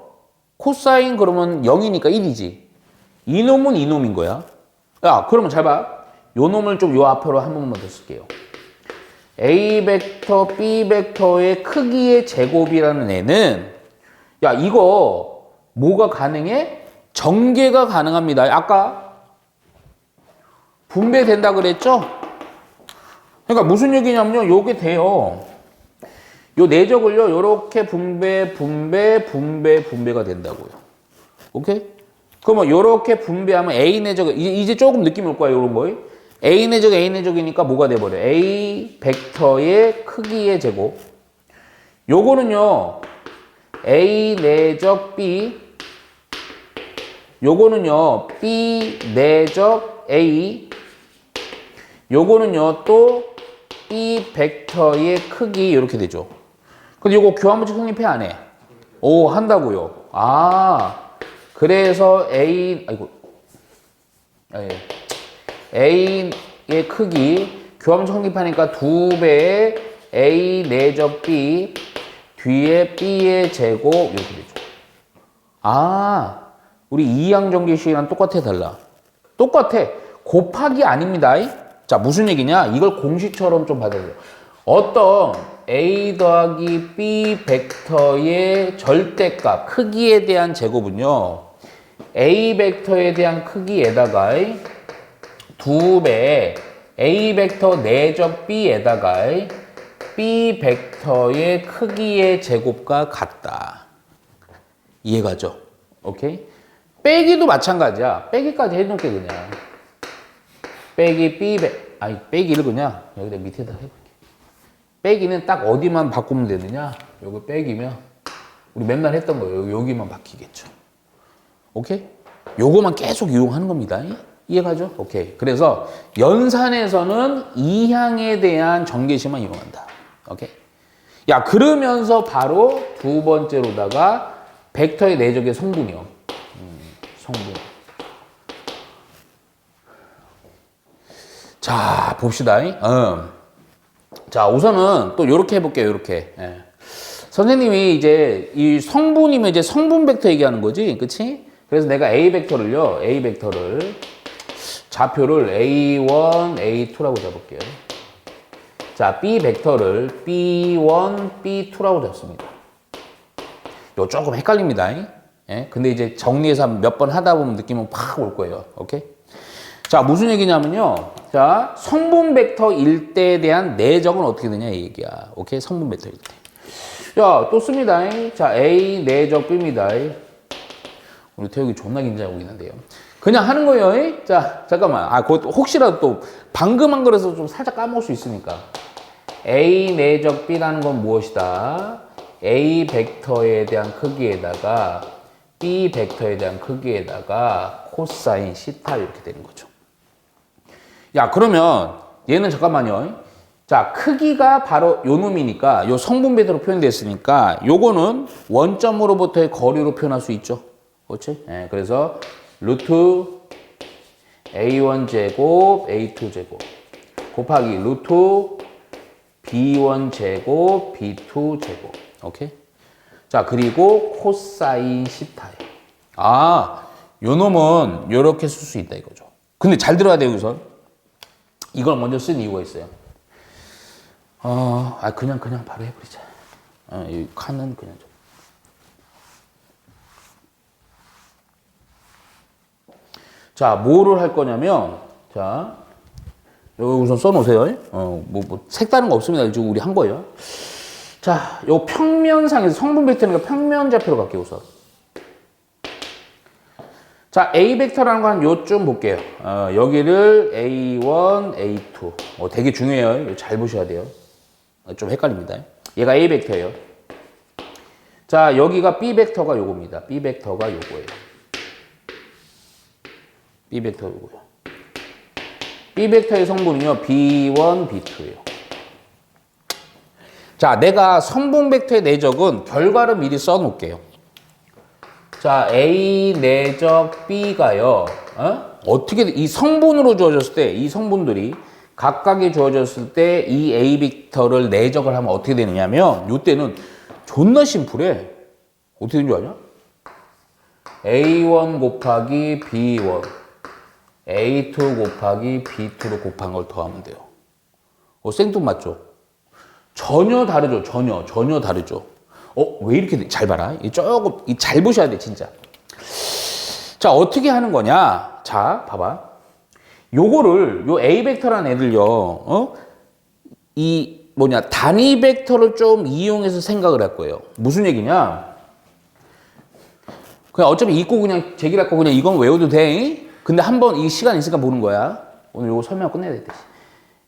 코사인 그러면 0이니까 1이지. 이놈은 이놈인 거야. 야, 그러면 잘 봐. 요 놈을 좀 요 앞으로 한 번만 더 쓸게요. A 벡터, B 벡터의 크기의 제곱이라는 애는 야, 이거 뭐가 가능해? 전개가 가능합니다. 아까 분배된다 그랬죠? 그러니까 무슨 얘기냐면요. 요게 돼요. 요 내적을요. 요렇게 분배가 된다고요. 오케이? 그러면 요렇게 분배하면 A 내적 이제 조금 느낌 올 거야. 요런 거. A 내적이니까 뭐가 돼 버려? A 벡터의 크기의 제곱. 요거는요. A 내적 B 요거는요. B 내적 A 요거는요. 또 B 벡터의 크기 이렇게 되죠. 근데 요거 교환문제 성립해 안 해? 오, 한다고요. 아, 그래서 A의 크기 교환문제 성립하니까 2배의 A 내적 B 뒤에 B의 제곱 이렇게 되죠. 아, 우리 이항정계식이랑 똑같아 달라? 똑같아. 곱하기 아닙니다. 자, 무슨 얘기냐? 이걸 공식처럼 좀 받아들여요. 어떤 A 더하기 B 벡터의 절대값, 크기에 대한 제곱은요. A 벡터에 대한 크기에다가 2배 A 벡터 내적 B에다가 B 벡터의 크기의 제곱과 같다. 이해가죠? 오케이? 빼기도 마찬가지야. 빼기까지 해놓을게 그냥. 빼기 빼기를 그냥 여기다 밑에다 해볼게. 빼기는 딱 어디만 바꾸면 되느냐? 요거 빼기면 우리 맨날 했던 거예요. 여기만 바뀌겠죠. 오케이? 요거만 계속 이용하는 겁니다. 이해가죠? 오케이. 그래서 연산에서는 이항에 대한 전개식만 이용한다. 오케이? 야, 그러면서 바로 두 번째로다가 벡터의 내적의 성분이요. 성분. 자, 봅시다. 자, 우선은 또 요렇게 해볼게요. 요렇게. 예. 선생님이 이제 이 성분이면 이제 성분 벡터 얘기하는 거지. 그치? 그래서 내가 A 벡터를 좌표를 A1, A2라고 잡을게요. 자, B 벡터를 B1, B2라고 잡습니다. 요 조금 헷갈립니다. 예? 근데 이제 정리해서 몇 번 하다 보면 느낌은 팍 올 거예요. 오케이? 자, 무슨 얘기냐면요. 자, 성분 벡터일 때에 대한 내적은 어떻게 되냐 이 얘기야. 오케이? 성분 벡터일 때. 야, 또 씁니다. 자, A 내적 B입니다. 우리 태욱이 존나 긴장하고 있는데요. 그냥 하는 거예요. 자, 잠깐만. 그것도 혹시라도 또 방금 한 거라서 좀 살짝 까먹을 수 있으니까. A 내적 B라는 건 무엇이다? A 벡터에 대한 크기에다가 B 벡터에 대한 크기에다가 코사인 시타 이렇게 되는 거죠. 야, 그러면 얘는 잠깐만요. 자, 크기가 바로 요 놈이니까 요 성분 벡터로 표현됐으니까 요거는 원점으로부터의 거리로 표현할 수 있죠. 그렇지? 네, 그래서 루트 A1 제곱 A2 제곱 곱하기 루트 B1 제곱 B2 제곱. 오케이? 자, 그리고 코사인 시타예요. 요 놈은 요렇게 쓸 수 있다 이거죠. 근데 잘 들어야 돼요, 여기서. 이걸 먼저 쓴 이유가 있어요. 그냥 바로 해버리자. 이 칸은 그냥 좀. 자, 뭐를 할 거냐면, 자, 여기 우선 써놓으세요. 색다른 거 없습니다. 지금 우리 한 거예요. 자, 요 평면상에서 성분 벡터니까 평면 좌표로 갈게요, 우선. 자, A 벡터라는 건 요쯤 볼게요. 여기를 A1, A2. 되게 중요해요. 잘 보셔야 돼요. 좀 헷갈립니다. 얘가 A 벡터예요. 자, 여기가 B 벡터가 요겁니다. B 벡터가 요거예요. B 벡터 요거요. B 벡터의 성분은요, B1, B2예요. 자, 내가 성분 벡터의 내적은 결과를 미리 써놓을게요. 자, A 내적 B가요, 어떻게, 이 성분으로 주어졌을 때, 이 성분들이 각각이 주어졌을 때 이 A 벡터를 내적을 하면 어떻게 되느냐면, 이때는 존나 심플해. 어떻게 되는 줄 아냐? A1 곱하기 B1 A2 곱하기 B2로 곱한 걸 더하면 돼요. 생뚱맞죠? 전혀 다르죠. 전혀 다르죠. 왜 이렇게 돼? 잘 봐라. 조금 잘 보셔야 돼, 진짜. 자, 어떻게 하는 거냐? 자, 봐봐. 요거를 요 A 벡터라는 애들요. 단위 벡터를 좀 이용해서 생각을 할 거예요. 무슨 얘기냐? 그냥 어차피 읽고 그냥 제기할 거 그냥 이건 외워도 돼. 근데 한번 이 시간 있으니까 보는 거야. 오늘 요거 설명 끝내야 돼.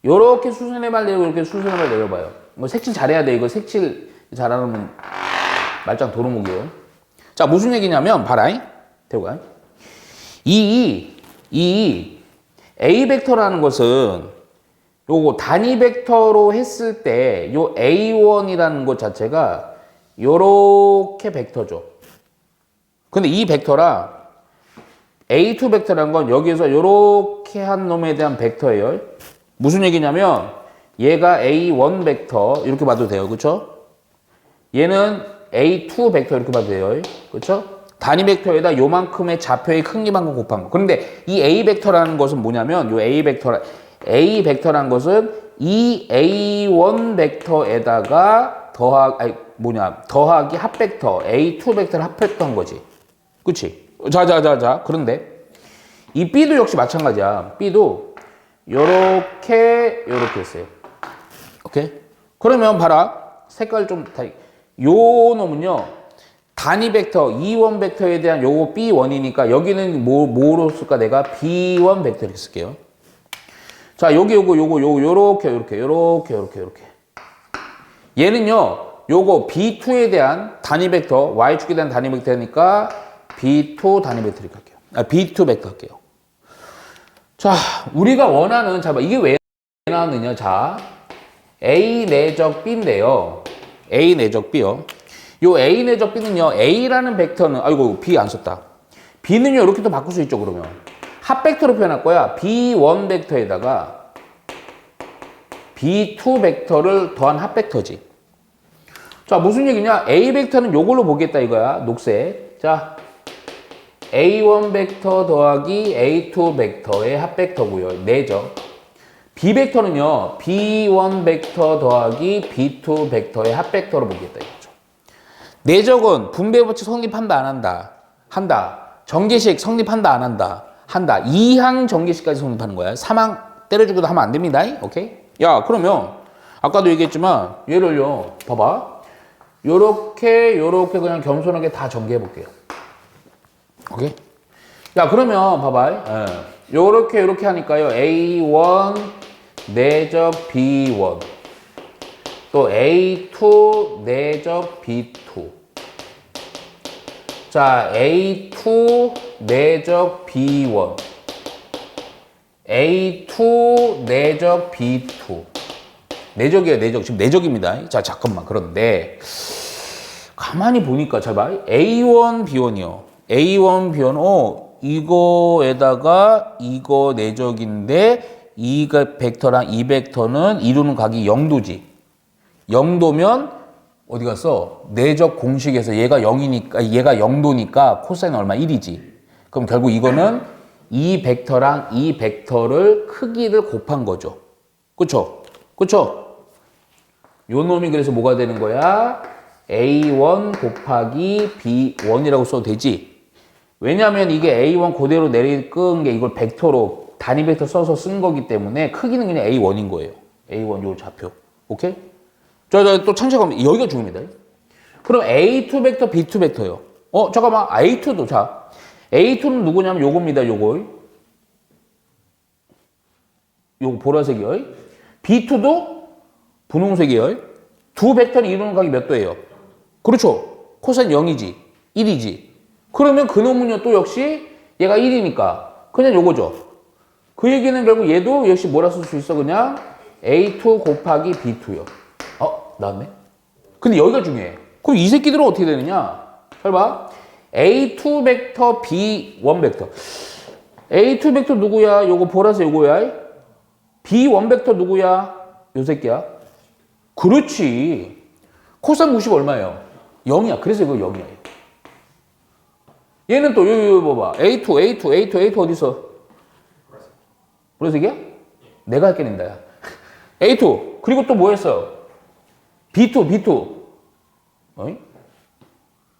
요렇게 수순의 발 내리고 이렇게 수순의 발 내려봐요. 뭐 색칠 잘해야 돼. 이거 색칠 잘하면 말짱 도루묵이에요. 자, 무슨 얘기냐면 봐라. 대우가. 이 A 벡터라는 것은 요거 단위 벡터로 했을 때 요 A1이라는 것 자체가 요렇게 벡터죠. 근데 이 벡터라 A2 벡터라는 건 여기에서 요렇게 한 놈에 대한 벡터예요. 무슨 얘기냐면 얘가 A1 벡터 이렇게 봐도 돼요. 그렇죠? 얘는 A2 벡터 이렇게 봐도 돼요. 그렇죠? 단위 벡터에다 요만큼의 좌표의 크기만큼 곱한 거. 그런데 이 A 벡터라는 것은 뭐냐면 요 A 벡터라는 것은 이 A1 벡터에다가 더하기 합 벡터 A2 벡터를 합 벡터한 거지. 그치? 자. 그런데 이 B도 역시 마찬가지야. B도 요렇게 했어요. 오케이? 그러면 봐라. 색깔 좀 요 놈은요. 단위 벡터 E1 벡터에 대한 요거 B1이니까 여기는 뭐로 쓸까? 내가 B1 벡터 이렇게 쓸게요. 자, 요렇게. 얘는요. 요거 B2에 대한 단위 벡터 Y축에 대한 단위 벡터니까 B2 단위 벡터 이렇게 할게요. B2 벡터 할게요. 자, 우리가 원하는, 자, 이게 왜 나왔느냐. 자, A 내적 B인데요. A 내적 B요. 요 A 내적 B는요, A라는 벡터는, B 안 썼다. B는요, 이렇게 또 바꿀 수 있죠, 그러면. 합 벡터로 표현할 거야. B1 벡터에다가 B2 벡터를 더한 합 벡터지. 자, 무슨 얘기냐? A 벡터는 요걸로 보겠다, 이거야. 녹색. 자, A1 벡터 더하기 A2 벡터의 합 벡터고요. 내적. B 벡터는요. B1 벡터 더하기 B2 벡터의 합 벡터로 보겠다, 이거죠. 내적은 분배 법칙 성립한다, 안 한다? 한다. 정계식 성립한다, 안 한다? 한다. 2항 정계식까지 성립하는 거야. 3항 때려주기도 하면 안 됩니다. 오케이? 야, 그러면 아까도 얘기했지만 얘를요. 봐봐. 요렇게 그냥 겸손하게 다 전개해 볼게요. 오케이? 야, 그러면 봐봐. 요렇게 하니까요. A1 내적 B1 또 A2 내적 B2 자, A2 내적 B1 A2 내적 B2 내적이에요, 내적. 지금 내적입니다. 자, 잠깐만. 그런데 가만히 보니까 잘 봐. A1 B1이요. A1 B1 이거에다가 이거 내적인데 이가 벡터랑 이 벡터는 이루는 각이 0도지. 0도면 어디 갔어? 내적 공식에서 얘가 0이니까 얘가 0도니까 코사인 얼마? 1이지. 그럼 결국 이거는 이 벡터랑 이 벡터를 크기를 곱한 거죠. 그쵸? 요 놈이 그래서 뭐가 되는 거야? A1 곱하기 B1이라고 써도 되지. 왜냐면 이게 A1 그대로 내리끈 게 이걸 벡터로 단위 벡터 써서 쓴 거기 때문에 크기는 그냥 A1인 거예요. A1 요 좌표. 오케이? 또 참고하면 여기가 중요합니다. 그럼 A2 벡터, B2 벡터요. 잠깐만. A2도 자. A2는 누구냐면 요겁니다. 요거 보라색이요. B2도 분홍색이요. 두 벡터는 이루는 각이 몇 도예요? 그렇죠. 코사인 0이지. 1이지. 그러면 그놈은요 또 역시 얘가 1이니까 그냥 요거죠. 그 얘기는 결국 얘도 역시 뭐라 쓸 수 있어? 그냥 A2 곱하기 B2요. 나왔네. 근데 여기가 중요해. 그럼 이 새끼들은 어떻게 되느냐? 잘 봐. A2 벡터, B1 벡터. A2 벡터 누구야? 요거 보라색 요거야. B1 벡터 누구야? 요 새끼야. 그렇지. 코사인 90 얼마예요? 0이야. 그래서 이거 0이야. 얘는 또 요 봐봐. A2 어디 있어? 보라색이야? 내가 할게 낸다 야. A2 그리고 또 뭐 했어요? B2 어이?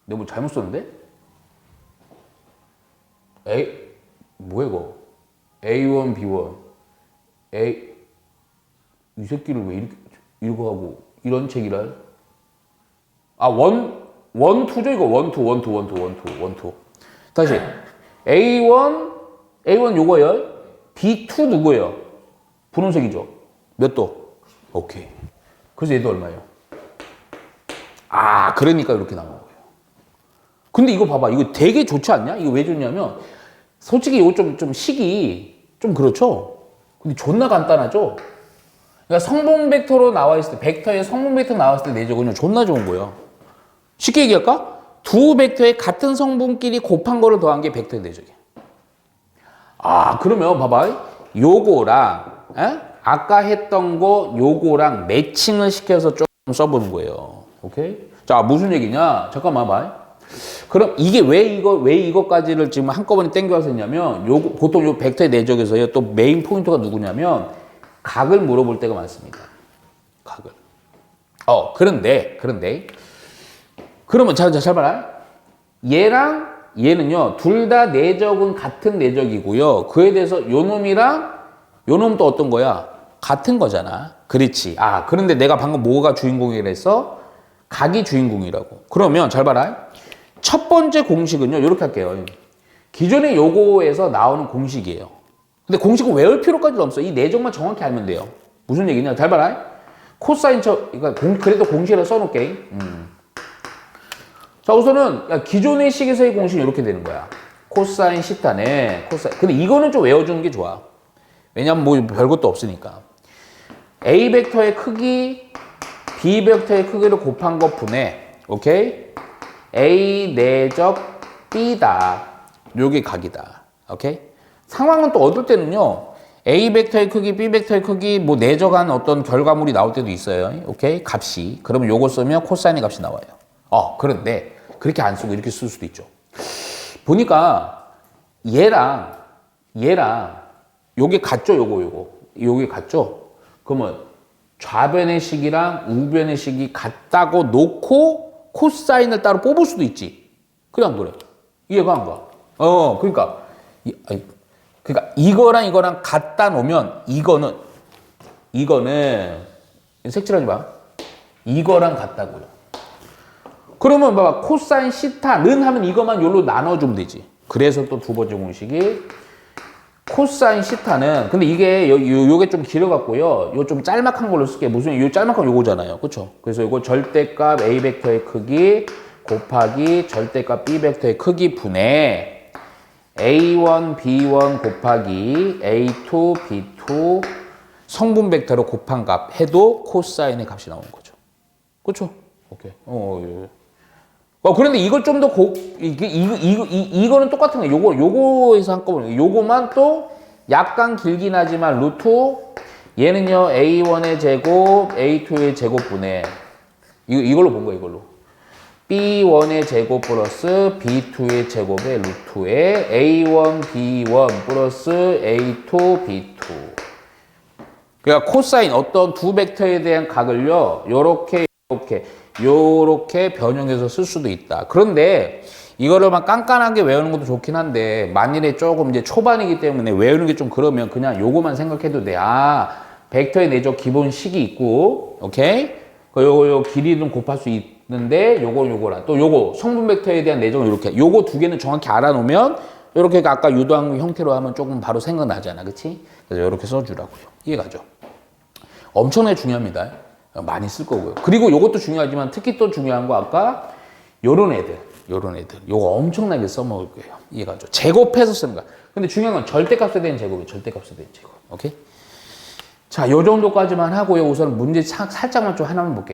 내가 뭐 잘못 썼는데? 뭐야 이거? A1 B1 이 새끼를 왜 이렇게 하고 이런 책이랄? 원투죠 이거 원투. 다시 A1 요거예요. B2 누구예요? 분홍색이죠. 몇 도? 오케이. 그래서 얘도 얼마예요? 그러니까 이렇게 나온 거예요. 근데 이거 봐봐. 이거 되게 좋지 않냐? 이거 왜 좋냐면 솔직히 이거 좀 식이 좀 그렇죠? 근데 존나 간단하죠? 그러니까 성분 벡터로 나와 있을 때, 벡터에 성분 벡터 나왔을 때 내적은요, 존나 좋은 거예요. 쉽게 얘기할까? 두 벡터의 같은 성분끼리 곱한 거를 더한 게 벡터의 내적이야. 그러면 봐봐. 요거랑, 아까 했던 거 요거랑 매칭을 시켜서 좀 써보는 거예요. 오케이? 자, 무슨 얘기냐? 잠깐만 봐봐. 그럼 이게 왜 이거까지를 지금 한꺼번에 땡겨서 했냐면, 보통 요 벡터의 내적에서요, 또 메인 포인트가 누구냐면, 각을 물어볼 때가 많습니다. 각을. 그런데. 그러면 잘 봐라. 얘랑 얘는요, 둘 다 내적은 같은 내적이고요. 그에 대해서 요 놈도 어떤 거야? 같은 거잖아. 그렇지. 그런데 내가 방금 뭐가 주인공이라 했어? 각이 주인공이라고. 그러면 잘 봐라. 첫 번째 공식은요, 이렇게 할게요. 기존의 요거에서 나오는 공식이에요. 근데 공식을 외울 필요까지는 없어. 이 내적만 정확히 알면 돼요. 무슨 얘기냐? 잘 봐라. 코사인 그래도 공식이라 써놓을게. 자, 우선은 기존의 식에서의 공식은 이렇게 되는 거야. 코사인 시타네. 근데 이거는 좀 외워주는 게 좋아. 왜냐면 뭐 별것도 없으니까. A 벡터의 크기, B 벡터의 크기를 곱한 것 분의, 오케이? A 내적 B다. 요게 각이다. 오케이? 상황은 또 얻을 때는요. A 벡터의 크기, B 벡터의 크기, 뭐 내적한 어떤 결과물이 나올 때도 있어요. 오케이? 값이. 그러면 요거 쓰면 코사인의 값이 나와요. 그런데 그렇게 안 쓰고 이렇게 쓸 수도 있죠. 보니까 얘랑 요게 같죠? 요게 같죠? 그러면 좌변의 식이랑 우변의 식이 같다고 놓고 코사인을 따로 뽑을 수도 있지. 그래 안 그래? 이해가 안 가. 그러니까 이거랑 갖다 놓으면 이거는 색칠하지 마. 이거랑 같다고요. 그러면 봐봐. 코사인 시타는 하면 이것만 요로 나눠주면 되지. 그래서 또 두 번째 공식이 코사인 시타는 근데 이게 요게 좀 길어갖고요. 요 좀 짤막한 걸로 쓸게. 무슨 요 짤막한 요거잖아요. 그렇죠? 그래서 요거 절대값 A 벡터의 크기 곱하기 절대값 B 벡터의 크기 분의 A1, B1 곱하기 A2, B2 성분 벡터로 곱한 값 해도 코사인의 값이 나오는 거죠. 그렇죠? 오케이. 예. 그런데 이걸 좀 더 이거는 똑같은 거예요. 요거에서 한꺼번에 요거만 또 약간 길긴 하지만 루트 얘는요 A1의 제곱, A2의 제곱분의 이걸로 본 거예요. 이걸로 B1의 제곱 플러스 B2의 제곱의 루트에 A1, B1 플러스 A2, B2 그러니까 코사인 어떤 두 벡터에 대한 각을요 요렇게 변형해서 쓸 수도 있다. 그런데 이거를 막 깐깐하게 외우는 것도 좋긴 한데 만일에 조금 이제 초반이기 때문에 외우는 게 좀 그러면 그냥 요거만 생각해도 돼. 벡터의 내적 기본 식이 있고, 오케이? 요 길이는 곱할 수 있는데 요거랑 또 요거 성분 벡터에 대한 내적은 이렇게 요거 두 개는 정확히 알아놓으면 이렇게 아까 유도한 형태로 하면 조금 바로 생각나잖아, 그렇지? 그래서 이렇게 써주라고요. 이해가죠? 엄청나게 중요합니다. 많이 쓸 거고요. 그리고 요것도 중요하지만 특히 또 중요한 거 아까 요런 애들 요거 엄청나게 써먹을 거예요. 이해가죠? 제곱해서 쓰는 거야. 근데 중요한 건 절대값에 대한 제곱이에요. 절대값에 대한 제곱. 오케이? 자, 요 정도까지만 하고요. 우선 문제 살짝만 좀 하나만 볼게요.